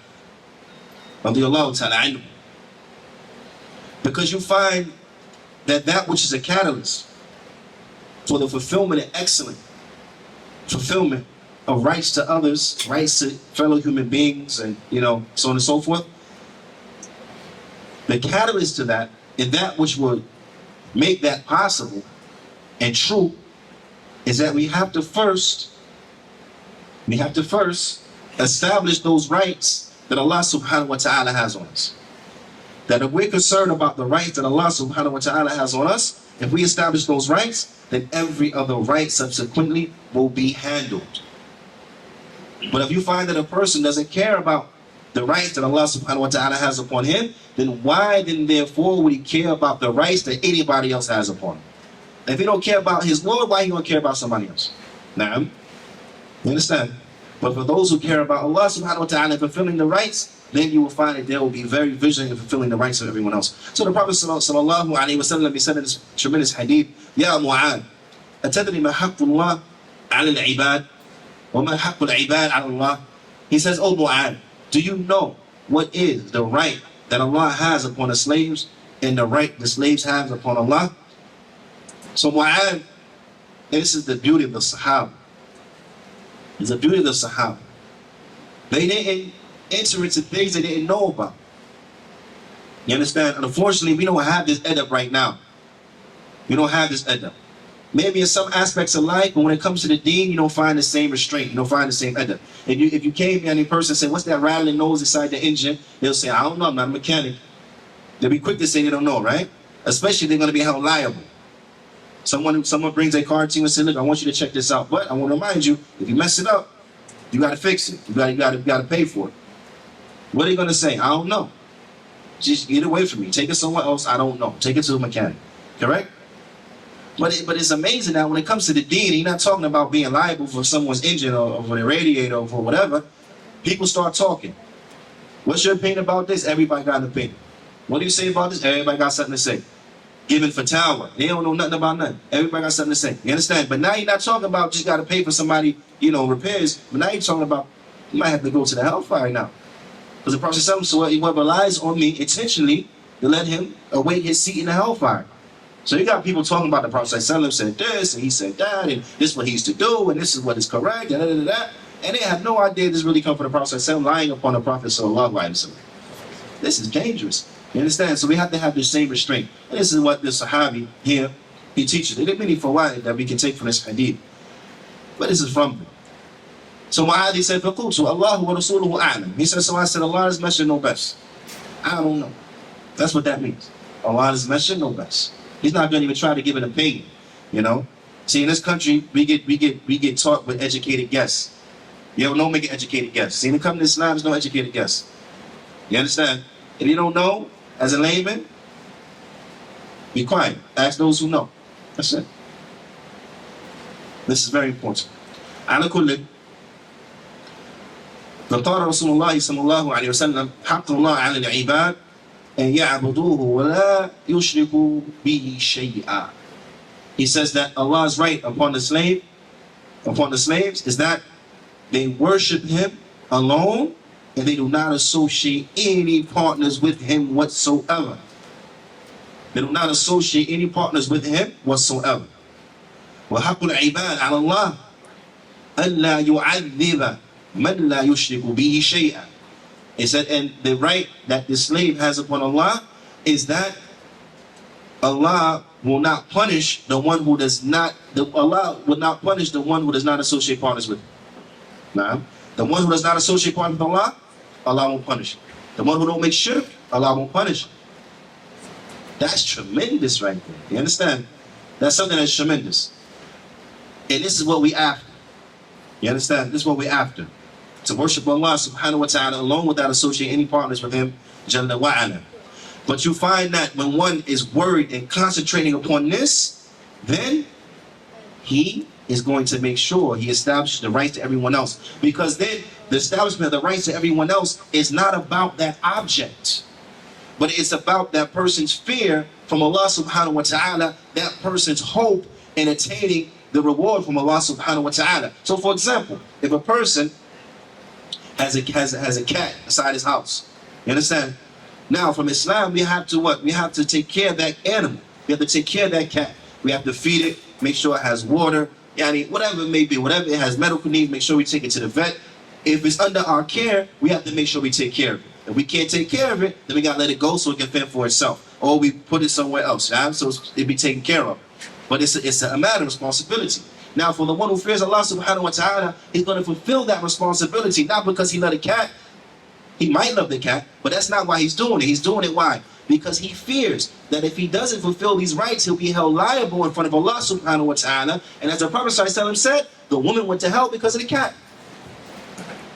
radiyallahu ta'ala anhu, because you find that which is a catalyst for the fulfillment and excellent fulfillment of rights to others, rights to fellow human beings, and so on and so forth. The catalyst to that, and that which would make that possible and true, is that we have to first establish those rights that Allah subhanahu wa ta'ala has on us. That if we're concerned about the rights that Allah subhanahu wa ta'ala has on us, if we establish those rights, then every other right subsequently will be handled. But if you find that a person doesn't care about the rights that Allah subhanahu wa ta'ala has upon him, then why then therefore would he care about the rights that anybody else has upon him? If he don't care about his Lord, why he gonna care about somebody else? Now, you understand? But for those who care about Allah subhanahu wa ta'ala fulfilling the rights, then you will find that they will be very vigilant in fulfilling the rights of everyone else. So the Prophet sallallahu alaihi wasallam, he said in this tremendous hadith, Ya Mu'ad, atadri ma haqqullah ala al-ibad, wa ma haqqul ibad ala Allah. He says, oh Mu'ad, do you know what is the right that Allah has upon the slaves and the right the slaves have upon Allah? So Mu'ad, this is the beauty of the Sahaba. It's the beauty of the Sahaba. They didn't enter into things they didn't know about. You understand? And unfortunately, we don't have this edab right now. We don't have this edab. Maybe in some aspects of life, but when it comes to the deen, you don't find the same restraint. You don't find the same edab. If you came here and a person said, what's that rattling nose inside the engine? They'll say, I don't know, I'm not a mechanic. They'll be quick to say they don't know, right? Especially if they're going to be held liable. Someone brings a car to you and says, look, I want you to check this out. But I want to remind you, if you mess it up, you got to fix it. You got to pay for it. What are you going to say? I don't know. Just get away from me. Take it somewhere else. I don't know. Take it to a mechanic. Correct? But it's amazing that when it comes to the deen, you're not talking about being liable for someone's engine or for their radiator or for whatever. People start talking. What's your opinion about this? Everybody got an opinion. What do you say about this? Everybody got something to say. Giving fatwa. They don't know nothing about nothing. Everybody got something to say. You understand? But now you're not talking about just got to pay for somebody, repairs. But now you're talking about you might have to go to the hellfire now. Because the Prophet said, so whoever lies on me intentionally, to let him await his seat in the hellfire. So you got people talking about the Prophet said this, and he said that, and this is what he used to do, and this is what is correct, and they have no idea this really come from the Prophet lying upon the Prophet sallallahu alaihi wasallam. This is dangerous. You understand? So we have to have the same restraint. And this is what the Sahabi here, he teaches. There are many fawaid that we can take from this hadith. But this is from him. So Mu'adh, he said, فَقُلْتُ اللَّهُ وَرَسُولُهُ أَعْلَمُ. He said, so I said, Allah is Messenger, no best. I don't know. That's what that means. Allah is Messenger, no best. He's not going to even try to give an opinion, See, in this country, we get taught with educated guess. No make an educated guess. See, in the coming to Islam, there's no educated guess. You understand? If you don't know, as a layman, be quiet. Ask those who know. That's it. This is very important. على كل فقال رسول الله صلى الله عليه وسلم حق الله على العباد أن يعبدوه ولا يشركوا به شيئا. He says that Allah's right upon the slaves is that they worship Him alone and they do not associate any partners with Him whatsoever. They do not associate any partners with Him whatsoever. وحق العباد على الله ألا يعذب من لا يشرك به شيئا. He said, and the right that the slave has upon Allah is that Allah will not punish the one who does not. Allah will not punish the one who does not associate partners with him. Now, the one who does not associate partners with Allah, Allah won't punish. The one who don't make shirk, Allah won't punish. That's tremendous right there. You understand? That's something that's tremendous. And this is what we after. You understand? This is what we after. To worship Allah subhanahu wa ta'ala alone without associating any partners with Him, Jalla wa ala. But you find that when one is worried and concentrating upon this, then he is going to make sure he establishes the rights to everyone else. Because then the establishment of the rights to everyone else is not about that object, but it's about that person's fear from Allah subhanahu wa ta'ala, that person's hope in attaining the reward from Allah subhanahu wa ta'ala. So for example, if a person has a cat inside his house, you understand? Now from Islam, we have to what? We have to take care of that animal. We have to take care of that cat. We have to feed it, make sure it has water, whatever it may be, whatever it has medical needs, make sure we take it to the vet. If it's under our care, we have to make sure we take care of it. If we can't take care of it, then we got to let it go so it can fend for itself. Or we put it somewhere else, so it be taken care of. But it's a matter of responsibility. Now, for the one who fears Allah subhanahu wa ta'ala, he's going to fulfill that responsibility, not because he let a cat. He might love the cat, but that's not why he's doing it. He's doing it why? Because he fears that if he doesn't fulfill these rights, he'll be held liable in front of Allah subhanahu wa ta'ala. And as the Prophet ﷺ said, the woman went to hell because of the cat.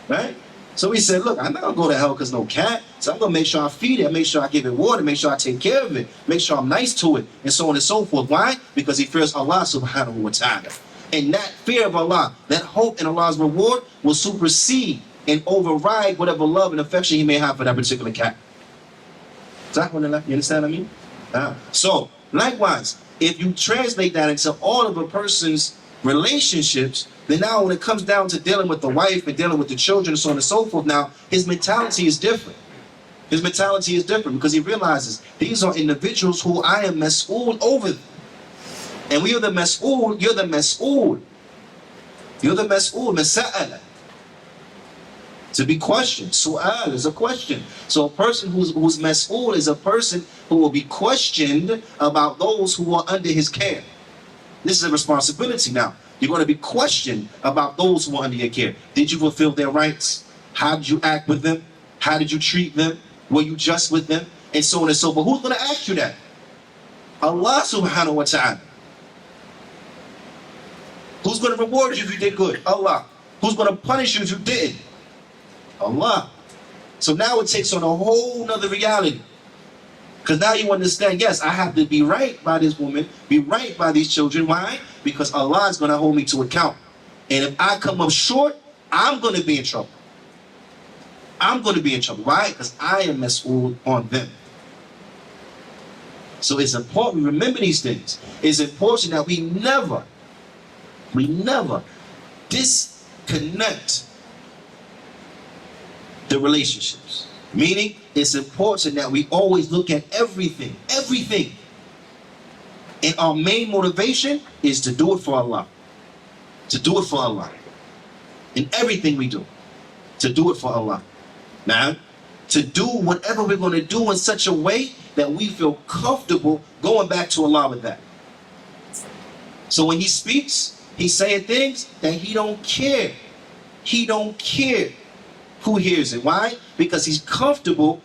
Right? So he said, look, I'm not going to go to hell because no cat. So I'm going to make sure I feed it, make sure I give it water, make sure I take care of it, make sure I'm nice to it, and so on and so forth. Why? Because he fears Allah subhanahu wa ta'ala. And that fear of Allah, that hope in Allah's reward will supersede and override whatever love and affection he may have for that particular cat. You understand what I mean? So, likewise, if you translate that into all of a person's relationships, then now when it comes down to dealing with the wife and dealing with the children and so on and so forth, now his mentality is different. His mentality is different because he realizes these are individuals who I am mas'ool over them. And we are the mas'ool, you're the mas'ool. You're the mas'ool, masa'ala. To be questioned. Su'al is a question. So a person who's mas'ool is a person who will be questioned about those who are under his care. This is a responsibility now. You're going to be questioned about those who are under your care. Did you fulfill their rights? How did you act with them? How did you treat them? Were you just with them? And so on and so forth. Who's going to ask you that? Allah subhanahu wa ta'ala. Who's going to reward you if you did good? Allah. Who's going to punish you if you didn't? Allah. So now it takes on a whole nother reality. Because now you understand, yes, I have to be right by this woman, be right by these children. Why? Because Allah is going to hold me to account. And if I come up short, I'm going to be in trouble. I'm going to be in trouble. Why? Because I am mas'ool on them. So it's important we remember these things. It's important that we never disconnect the relationships. Meaning, it's important that we always look at everything. And our main motivation is to do it for Allah. To do it for Allah. In everything we do. To do it for Allah. Now, to do whatever we're going to do in such a way that we feel comfortable going back to Allah with that. So when he speaks, he's saying things that he don't care. He don't care who hears it. Why? Because he's comfortable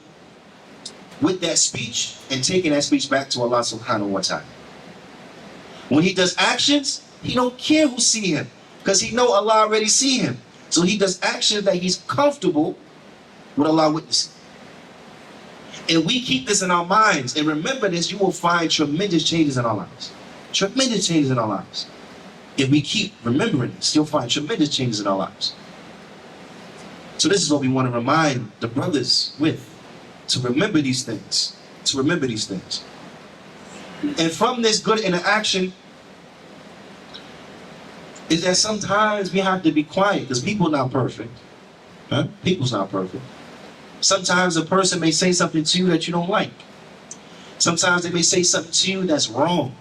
with that speech and taking that speech back to Allah subhanahu wa ta'ala. When he does actions, he don't care who see him because he know Allah already see him. So he does actions that he's comfortable with Allah witnessing. And we keep this in our minds and remember this, you will find tremendous changes in our lives. Tremendous changes in our lives. If we keep remembering this, you'll find tremendous changes in our lives. So this is what we want to remind the brothers with, to remember these things, to remember these things. And from this good interaction is that sometimes we have to be quiet because people are not perfect. People's not perfect. Sometimes a person may say something to you that you don't like. Sometimes they may say something to you that's wrong.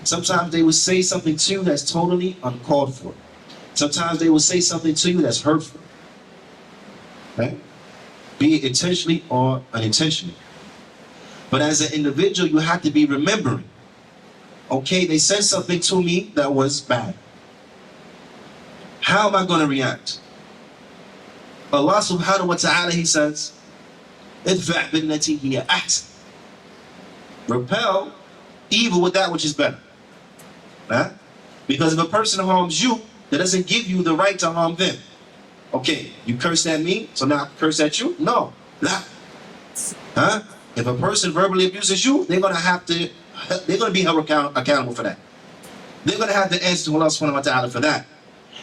Sometimes they will say something to you that's totally uncalled for. Sometimes they will say something to you that's hurtful. Right? Be it intentionally or unintentionally. But as an individual, you have to be remembering, okay, they said something to me that was bad. How am I going to react? Allah subhanahu wa ta'ala, he says, idfa' billati hiya ahsan. Repel evil with that which is better. Right? Because if a person harms you, that doesn't give you the right to harm them. Okay, you cursed at me, so now I curse at you? No. Huh? If a person verbally abuses you, they're going to be held accountable for that. They're going to have to answer to Allah subhanahu wa ta'ala for that.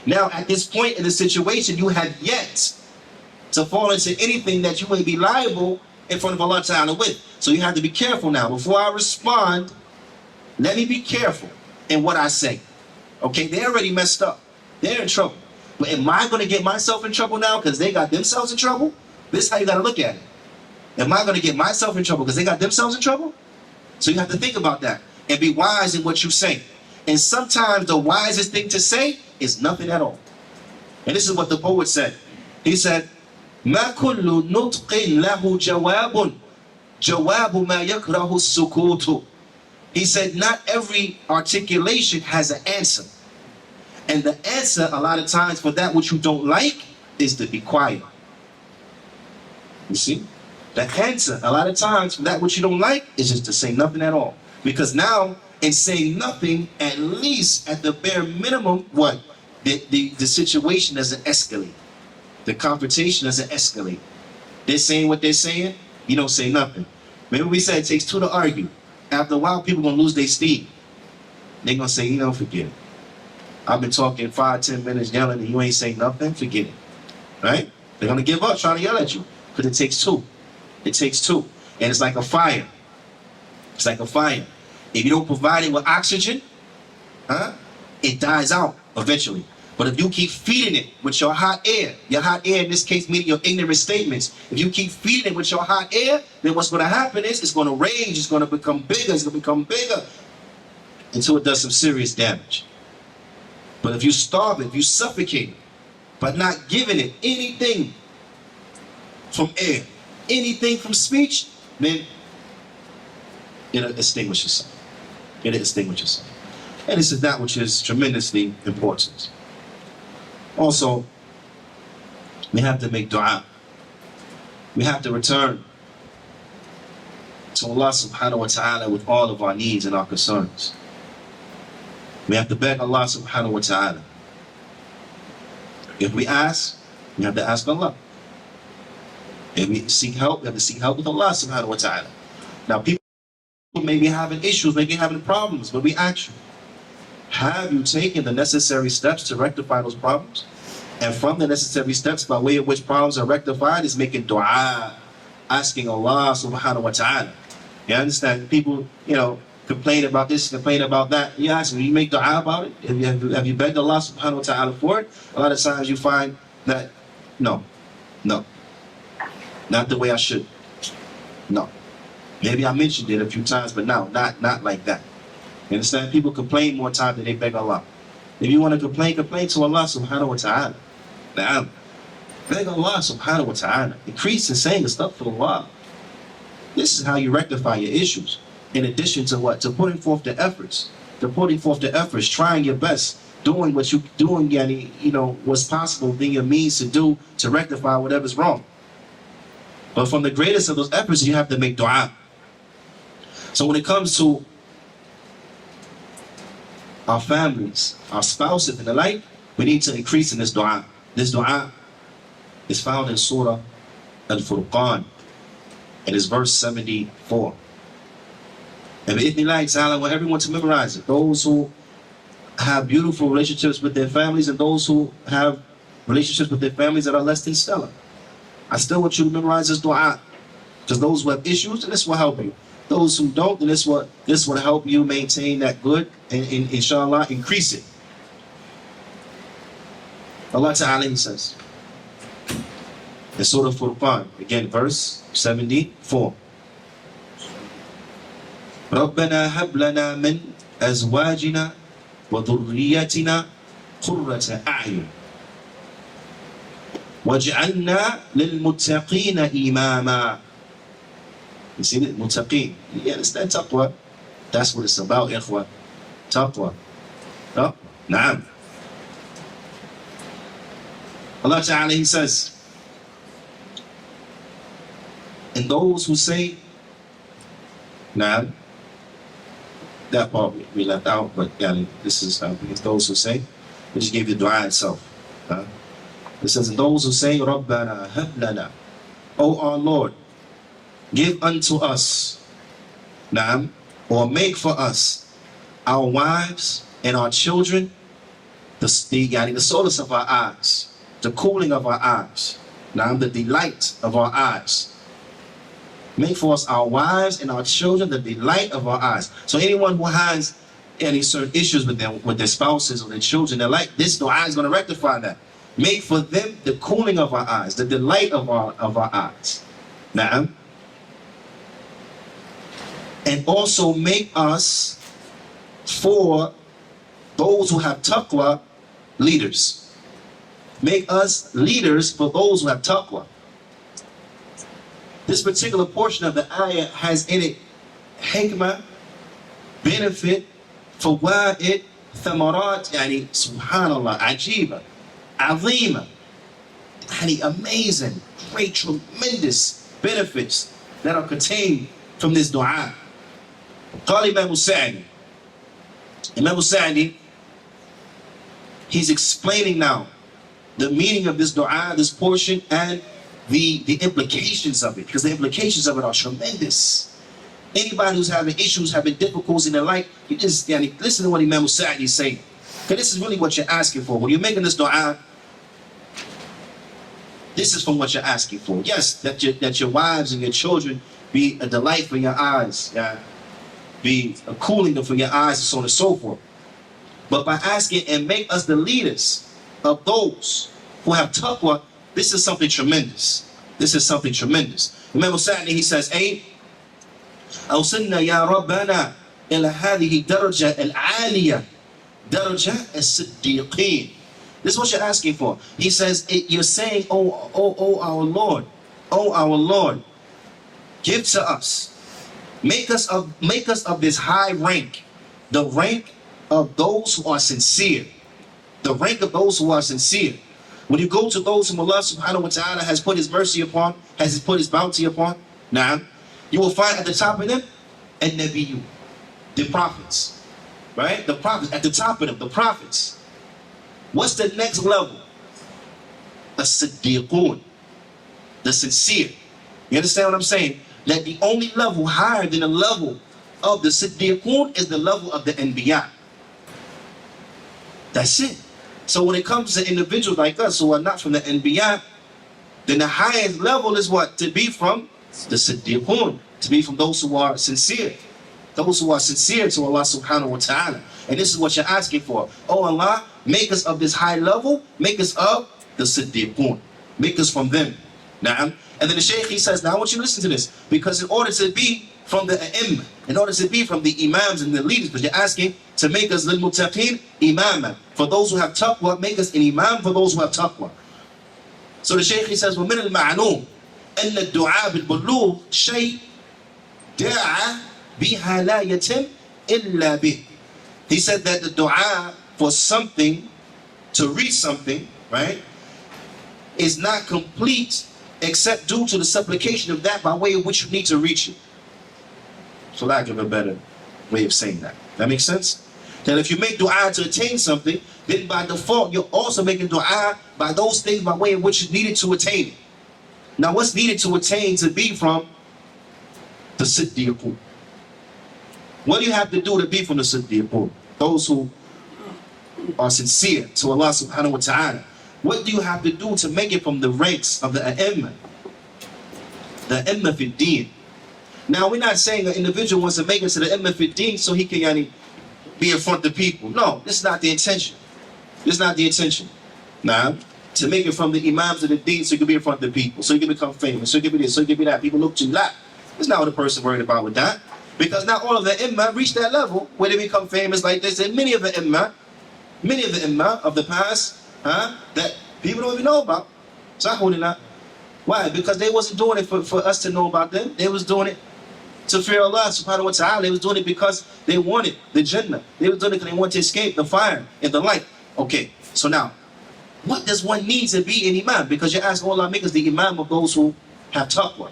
Now, at this point in the situation, you have yet to fall into anything that you may be liable in front of Allah ta'ala with. So you have to be careful now. Before I respond, let me be careful in what I say. Okay, they already messed up. They're in trouble. But am I going to get myself in trouble now because they got themselves in trouble? This is how you got to look at it. Am I going to get myself in trouble because they got themselves in trouble? So you have to think about that and be wise in what you say. And sometimes the wisest thing to say is nothing at all. And this is what the poet said. He said, مَا كُلُّ نُطْقٍ لَهُ جَوَابٌ جَوَابُ مَا يَكْرَهُ السُّكُوتُ. He said, not every articulation has an answer. And the answer, a lot of times, for that which you don't like, is to be quiet. You see? The answer, a lot of times, for that which you don't like, is just to say nothing at all. Because now, in saying nothing, at least, at the bare minimum, what? The situation doesn't escalate. The confrontation doesn't escalate. They're saying what they're saying, you don't say nothing. Remember we said it takes two to argue. After a while, people gonna lose their steam. They're gonna say, you know, forget it. I've been talking 5-10 minutes yelling and you ain't saying nothing, forget it. Right? They're gonna give up trying to yell at you. Because it takes two. It takes two. And it's like a fire. It's like a fire. If you don't provide it with oxygen, it dies out eventually. But if you keep feeding it with your hot air in this case meaning your ignorant statements, if you keep feeding it with your hot air, then what's going to happen is it's going to rage, it's going to become bigger, it's going to become bigger until it does some serious damage. But if you starve it, if you suffocate it by not giving it anything from air, anything from speech, then it'll extinguish itself. It'll extinguish itself. And this is that which is tremendously important. Also, we have to make dua. We have to return to Allah subhanahu wa ta'ala with all of our needs and our concerns. We have to beg Allah subhanahu wa ta'ala. If we ask, we have to ask Allah. If we seek help, we have to seek help with Allah subhanahu wa ta'ala. Now people may be having issues, may be having problems, but we ask you, have you taken the necessary steps to rectify those problems? And from the necessary steps by way of which problems are rectified is making dua, asking Allah subhanahu wa ta'ala. You understand? People, complain about this, complain about that. You ask them, you make dua about it? Have you begged Allah subhanahu wa ta'ala for it? A lot of times you find that, no, not the way I should. No. Maybe I mentioned it a few times, but no, not like that. You understand? People complain more time than they beg Allah. If you want to complain to Allah subhanahu wa ta'ala. Now, beg Allah subhanahu wa ta'ala. Increase in saying astaghfirullah. This is how you rectify your issues. In addition to what? To putting forth the efforts. Trying your best, doing what you doing, what's possible within your means to do to rectify whatever's wrong. But from the greatest of those efforts, you have to make dua. So when it comes to our families, our spouses and the like, we need to increase in this dua. This dua is found in Surah Al-Furqan. It is verse 74. And bi'idhnillahi ta'ala, I want everyone to memorize it. Those who have beautiful relationships with their families and those who have relationships with their families that are less than stellar. I still want you to memorize this dua. Because those who have issues, and this will help you. Those who don't, then this will help you maintain that good and inshallah increase it. Allah Ta'ala, He says in Surah Furqan, again verse 74. رَبَّنَا هَبْ لَنَا مِنْ أَزْوَاجِنَا وَذُرِّيَّتِنَا قُرَّةَ أَعْيُنٍ وَاجْعَلْنَا لِلْمُتَّقِينَ إِمَامًا. You see it? Muttaqeen. You understand taqwa? That's what it's about, ikhwa. Taqwa. Oh, na'am. Allah Ta'ala, He says, and those who say, na'am, that part we left out, but this is because those who say, we just gave you the dua itself. It says, and those who say, رَبَّنَا هَبْ لَنَا, O our Lord, give unto us, na'am, or make for us, our wives and our children, the solace of our eyes, the cooling of our eyes, na'am, the delight of our eyes. Make for us our wives and our children, the delight of our eyes. So anyone who has any certain issues with their spouses or their children, they're like, this dua is going to rectify that. Make for them the cooling of our eyes, the delight of our eyes. Na'am. And also make us, for those who have taqwa, leaders. Make us leaders for those who have taqwa. This particular portion of the ayah has in it hikmah, benefit, fawaid, thamarat, subhanallah, ajiba, azima, amazing, great, tremendous benefits that are contained from this dua. Qala Imam Sa'di. Imam Sa'di, he's explaining now the meaning of this dua, this portion, and the implications of it, because the implications of it are tremendous. Anybody who's having issues, having difficulties in their life, you just listen to what Imam Sa'di is saying. Because this is really what you're asking for. When you're making this dua, this is from what you're asking for. Yes, that your wives and your children be a delight for your eyes, be a cooling for your eyes, and so on and so forth. But by asking and make us the leaders of those who have taqwa, this is something tremendous. This is something tremendous. Imam Sa'di, he says, "Ay, awsilna ya Rabbana ila hadhihi daraja al-aliyah, daraja as-siddiqeen." This is what you're asking for. He says, you're saying, oh our Lord, give to us, make us of this high rank, the rank of those who are sincere, the rank of those who are sincere. When you go to those whom Allah subhanahu wa ta'ala has put his mercy upon, has put his bounty upon, now you will find at the top of them, an-nabiyyu, the prophets, right? The prophets, at the top of them, the prophets. What's the next level? As-siddiqun, the sincere. You understand what I'm saying? That the only level higher than the level of the siddiqun is the level of the anbiya. That's it. So when it comes to individuals like us who are not from the anbiya, then the highest level is what? To be from the siddiqun, to be from those who are sincere. Those who are sincere to Allah subhanahu wa ta'ala. And this is what you're asking for. Oh Allah, make us of this high level, make us of the siddiqun. Make us from them. Na'am. And then the Shaykh, he says, now I want you to listen to this. Because in order to be from the a'imma, in order to be from the imams and the leaders, because you're asking to make us lil muttaqeen imama. For those who have taqwa, make us an imam for those who have taqwa. So the Shaykh, he says, وَمِنَ الْمَعْنُومِ أَنَّ الدُّعَاء بِالْبُلُوغِ شَيْءٍ دَعَى بِهَا لَا يَتِمْ إِلَّا بِهِ. He said that the dua for something, to reach something, right, is not complete except due to the supplication of that by way of which you need to reach it. So lack of a better way of saying that. That makes sense? That if you make dua to attain something, then by default you're also making dua by those things by way of which you needed to attain it. Now what's needed to attain to be from the siddiqun? What do you have to do to be from the siddiqun? Those who are sincere to Allah subhanahu wa ta'ala. What do you have to do to make it from the ranks of the a'imma? The a'imma fi deen. Now we're not saying an individual wants to make it to the a'imma fi deen so he can be in front of the people. No, this is not the intention. This is not the intention. Nah, to make it from the imams of the deen so you can be in front of the people, so you can become famous, so you can be this, so you can be that. People look to you like. That's not what a person worried about with that. Because not all of the imam reach that level where they become famous like this. And many of the imam of the past, that people don't even know about. Why? Because they wasn't doing it for us to know about them. They was doing it to fear Allah subhanahu wa ta'ala. They was doing it because they wanted the Jannah. They was doing it because they wanted to escape the fire and the light. Okay, so now, what does one need to be an imam? Because you ask, Allah, make us the imam of those who have taqwa.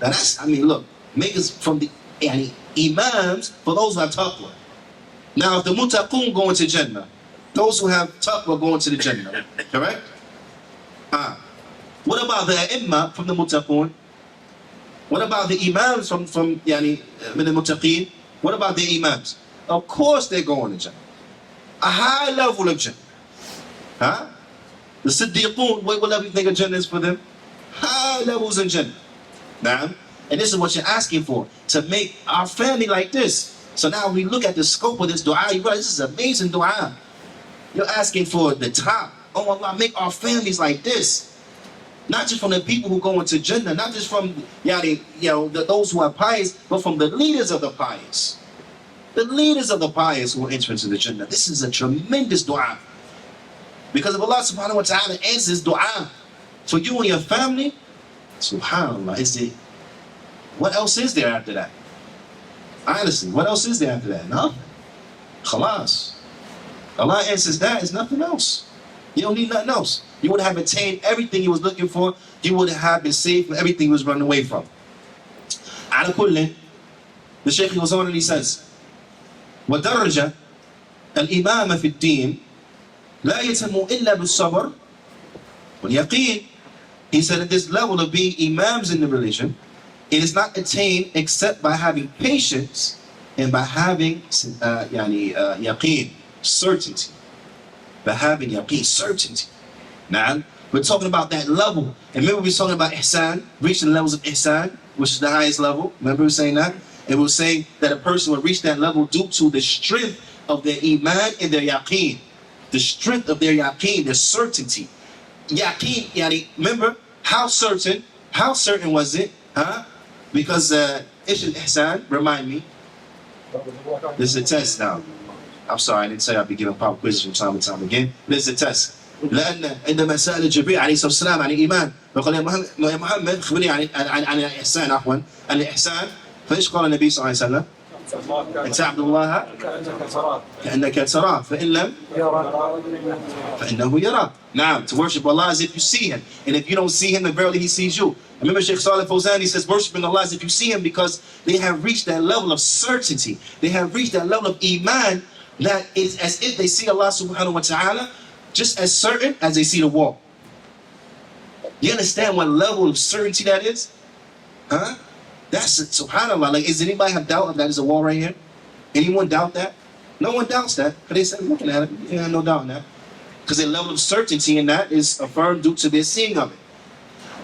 Now that's, look, make us from the imams for those who have taqwa. Now if the muttaqun go into Jannah, those who have taqwa go into the Jannah. Correct? What about the a'imma from the muttaqun? What about the imams from the muttaqeen? What about the imams? Of course they're going to Jannah. A high level of Jannah. The siddiqun, what level you think of Jannah is for them? High levels in Jannah. Now, and this is what you're asking for, to make our family like this. So now we look at the scope of this dua, you realize this is amazing dua. You're asking for the top. Oh Allah, make our families like this. Not just from the people who go into Jannah, not just from those who are pious, but from the leaders of the pious. The leaders of the pious who will enter into the Jannah. This is a tremendous dua. Because if Allah subhanahu wa ta'ala answers dua for you and your family, subhanAllah, what else is there after that? Honestly, what else is there after that? Nothing. Khalas. Allah answers that, it's nothing else. You don't need nothing else. You would have attained everything he was looking for. You would have been saved from everything he was running away from. Ala kulli, the Shaykh goes on and he says, وَدَرَجَ الْإِمَامَ فِي الدِّينِ لَا يَتَمُّ إِلَّا بِالصَّبْرِ But yaqeen, he said at this level of being imams in the religion, it is not attained except by having patience and by having yaqeen, certainty. By having yaqeen, certainty. Now, we're talking about that level. And remember we were talking about ihsan, reaching the levels of ihsan, which is the highest level. Remember we were saying that? And we were saying that a person will reach that level due to the strength of their iman and their yaqeen. The strength of their yaqeen, their certainty. Yaqeen, remember, how certain was it? Huh? Because Ish al-Ihsan, remind me. This is a test now. I'm sorry, I didn't say I'd be giving pop quizzes from time to time again. This is a test. لأن عندما سأل جبريل عليه الصلاة والسلام عن الإيمان فقال يا محمد خبرني عن الإحسان عفوا عن الإحسان فإيش قال النبي صلى الله عليه وسلم؟ أن تعبد الله كأنك تراه فإن لم فإنه يراك. Now, to worship Allah as if you see Him, and if you don't see Him, then verily He sees you. Remember Shaykh Salih Fawzan, he says worshiping Allah as if you see Him, because they have reached that level of certainty. They have reached that level of iman that it's as if they see Allah subhanahu wa ta'ala just as certain as they see the wall. You understand what level of certainty that is? Huh? That's it, subhanAllah. Like, is anybody have doubt that there's a wall right here? Anyone doubt that? No one doubts that. But they said, looking at it, yeah, no doubt in that. Because their level of certainty in that is affirmed due to their seeing of it.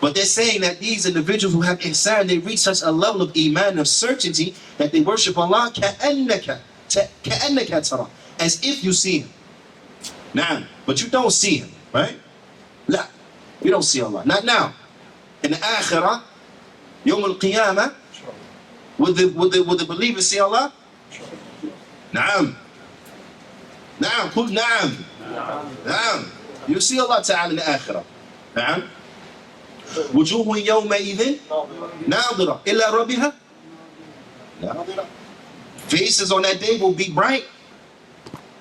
But they're saying that these individuals who have ihsan, they reach such a level of iman, of certainty, that they worship Allah كَأَنَّكَ تَرَى, as if you see Him. Now, but you don't see Him, right? La, you don't see Allah. Not now. In the akhirah, Yawm al-Qiyamah, would the believers see Allah? Naam. Naam. Qul naam. Naam. You see Allah Ta'ala in the akhirah. Naam. وجوه يومئذ ناظرة إلى ربها ناظرة. Faces on that day will be bright,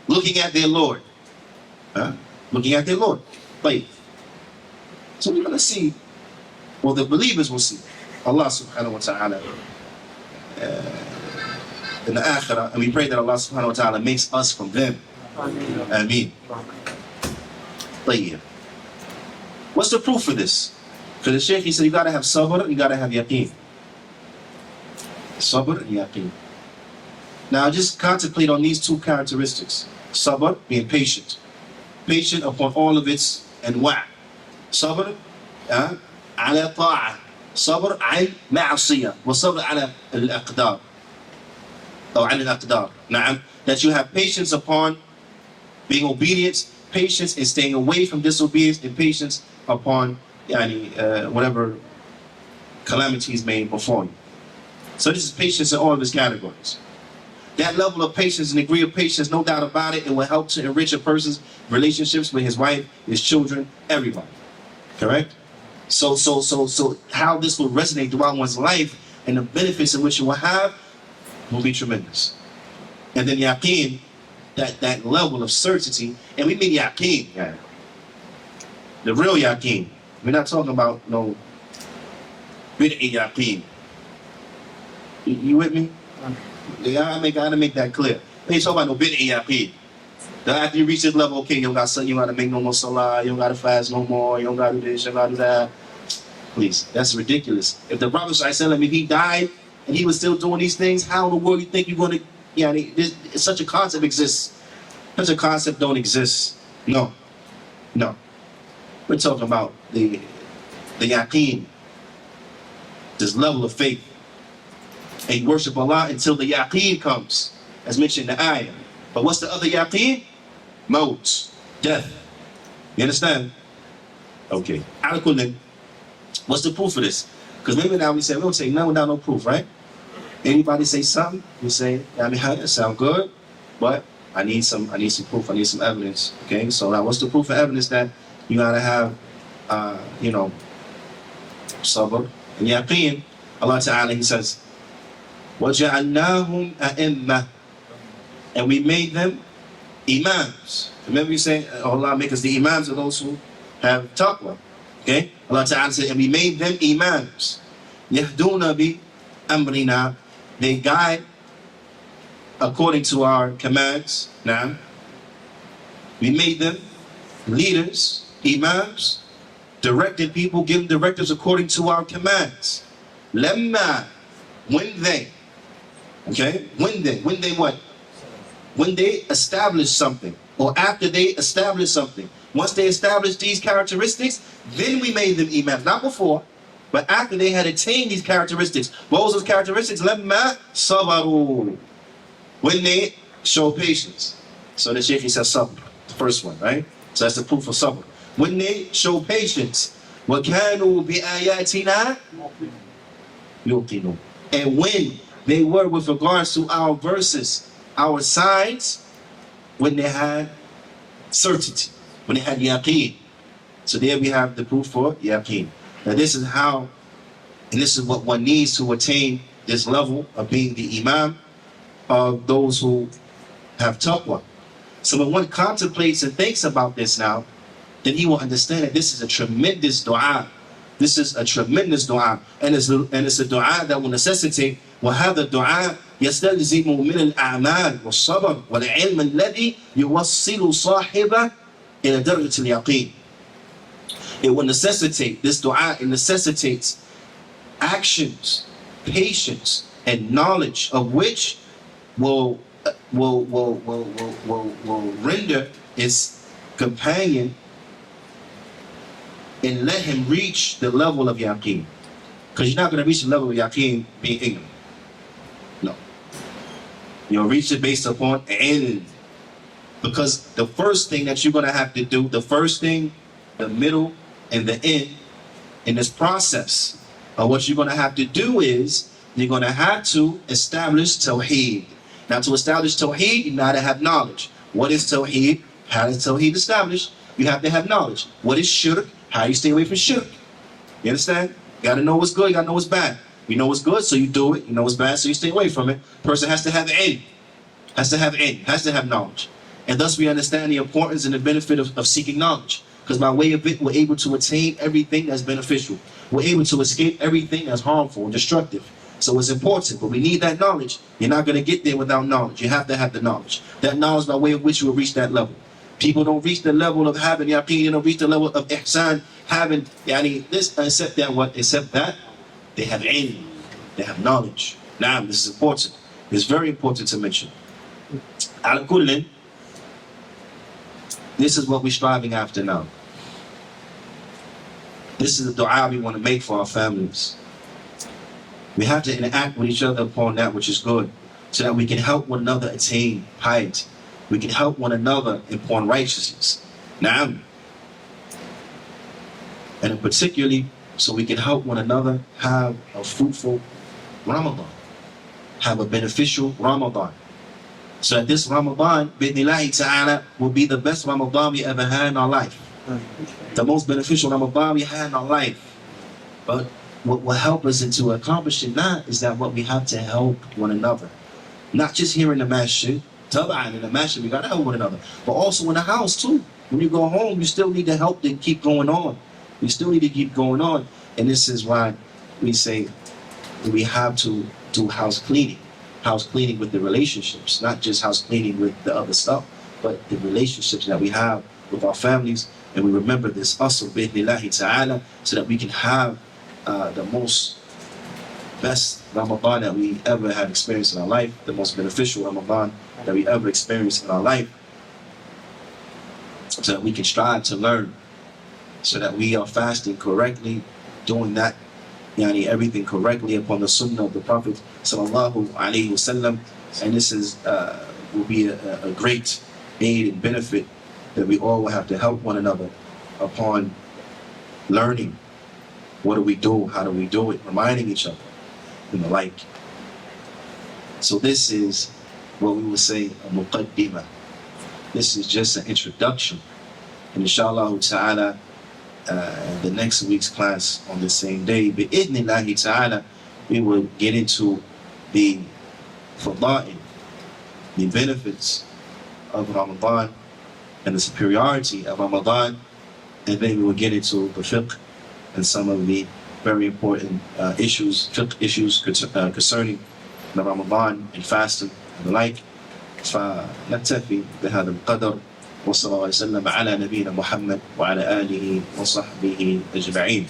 looking at their Lord. Looking at their Lord. Wait. So we're going to see, well, the believers will see Allah subhanahu wa ta'ala in the akhirah, and we pray that Allah subhanahu wa ta'ala makes us from them. Ameen. What's the proof for this? Because the Shaykh, he said, you got to have sabr, you got to have yaqeen. Sabr and yaqeen. Now just contemplate on these two characteristics. Sabr, being patient. Patient upon all of its anwa'. Sabr, ala ta'a. Sabr, al ma'asiyah. Wa sabr ala al-aqdar. Or ala al-aqdar. Na'am. That you have patience upon being obedient, patience in staying away from disobedience, and patience upon whatever calamities may befall you. So this is patience in all of its categories. That level of patience and degree of patience, no doubt about it, it will help to enrich a person's relationships with his wife, his children, everybody. Correct? So how this will resonate throughout one's life and the benefits in which it will have will be tremendous. And then yaqeen, that level of certainty, and we mean yaqeen, the real yaqeen. We're not talking about no bid'i yaqeen. You with me? Yeah, I gotta make that clear. We ain't talking about no bid'i yaqeen. After you reach this level, okay, you don't gotta make no more salah, you don't gotta fast no more, you don't gotta do this, you don't gotta do that. Please, that's ridiculous. If the Prophet ﷺ, if he died and he was still doing these things, how in the world you think you're gonna, such a concept exists? Such a concept don't exist. No. We're talking about the yaqeen, this level of faith. And you worship Allah until the yaqeen comes, as mentioned in the ayah. But what's the other yaqeen? Maut, death. You understand? Okay. What's the proof of this? Because maybe now we don't say nothing without no proof, right? Anybody say something, we say, it sound good, but I need some proof, I need some evidence. Okay, so now what's the proof of evidence that you gotta have sabr and yaqeen? Allah Ta'ala, He says, وَجَعَلْنَاهُمْ أَئِمَّةً, and we made them imams. Remember you saying, Allah make us the imams of those who have taqwa. Okay? Allah Ta'ala said, and we made them imams. يَهْدُونَ bi amrina, they guide according to our commands. Now, we made them leaders, imams, directed people, giving directives according to our commands. Lamma, when they, okay? When they what? When they establish something, or after they establish something. Once they established these characteristics, then we made them imams. Not before, but after they had attained these characteristics. What was those characteristics? Lamma sabaru. When they show patience. So the Shaykh says sabr, the first one, right? So that's the proof of sabr. When they show patience. وَكَانُوا بِآيَاتِنَا يُوقِنُونَ. And when they were with regards to our verses, our signs, when they had certainty, when they had yaqeen. So there we have the proof for yaqeen. Now this is how, and this is what one needs to attain this level of being the imam of those who have taqwa. So when one contemplates and thinks about this now, then he will understand that this is a tremendous dua. This is a tremendous dua. And it's a dua that will necessitate وهذا الدعاء يستلزم من الأعمال والصبر والعلم الذي يوصل صاحبه إلى درجة اليقين. It will necessitate, this dua, it necessitates actions, patience, and knowledge of which will render its companion and let him reach the level of yaqeen. Because you're not going to reach the level of yaqeen being ignorant. No. You'll reach it based upon ilm. Because the first thing that you're going to have to do, the first thing, the middle, and the end in this process of what you're going to have to do is you're going to have to establish tawheed. Now to establish tawheed, you got to have knowledge. What is tawheed? How is tawheed established? You have to have knowledge. What is shirk? How you stay away from shirk? You understand? You got to know what's good, you got to know what's bad. You know what's good, so you do it. You know what's bad, so you stay away from it. Person has to have ilm. Has to have ilm. Has to have knowledge. And thus we understand the importance and the benefit of seeking knowledge. Because by way of it, we're able to attain everything that's beneficial. We're able to escape everything that's harmful and destructive. So it's important, but we need that knowledge. You're not going to get there without knowledge. You have to have the knowledge. That knowledge by way of which you will reach that level. People don't reach the level of having yaqeen, they don't reach the level of ihsan, having this, except that what? Except that they have ilm, they have knowledge. Now, this is important. It's very important to mention. Ala kullin, this is what we're striving after now. This is the dua we want to make for our families. We have to interact with each other upon that which is good, so that we can help one another attain piety. We can help one another upon righteousness. Now, and particularly, so we can help one another have a fruitful Ramadan, have a beneficial Ramadan. So that this Ramadan, bi'idhnillahi ta'ala, will be the best Ramadan we ever had in our life. The most beneficial Ramadan we had in our life. But what will help us into accomplishing that is that what we have to help one another. Not just here in the masjid, in the masjid we got to help one another, but also in the house too. When you go home, you still need to help to keep going on. You still need to keep going on. And this is why we say we have to do house cleaning. House cleaning with the relationships, not just house cleaning with the other stuff, but the relationships that we have with our families. And we remember this asr bi'idhnillahi ta'ala, so that we can have the most best Ramadan that we ever have experienced in our life, the most beneficial Ramadan that we ever experienced in our life, so that we can strive to learn, so that we are fasting correctly, doing that, everything correctly upon the Sunnah of the Prophet sallallahu alaihi wasallam. And this is will be a great aid and benefit that we all will have to help one another upon learning. What do we do? How do we do it? Reminding each other and the like. So this is what we would say a muqaddimah. This is just an introduction. And inshallah ta'ala, the next week's class on the same day, bi'idhnillahi ta'ala, we will get into the fada'il, the benefits of Ramadan and the superiority of Ramadan, and then we will get into the fiqh and some of the very important issues, fiqh issues concerning the Ramadan and fasting and the like. فنكتفي بهذا القدر وصلى الله وسلم على نبينا محمد وعلى آله وصحبه أجمعين.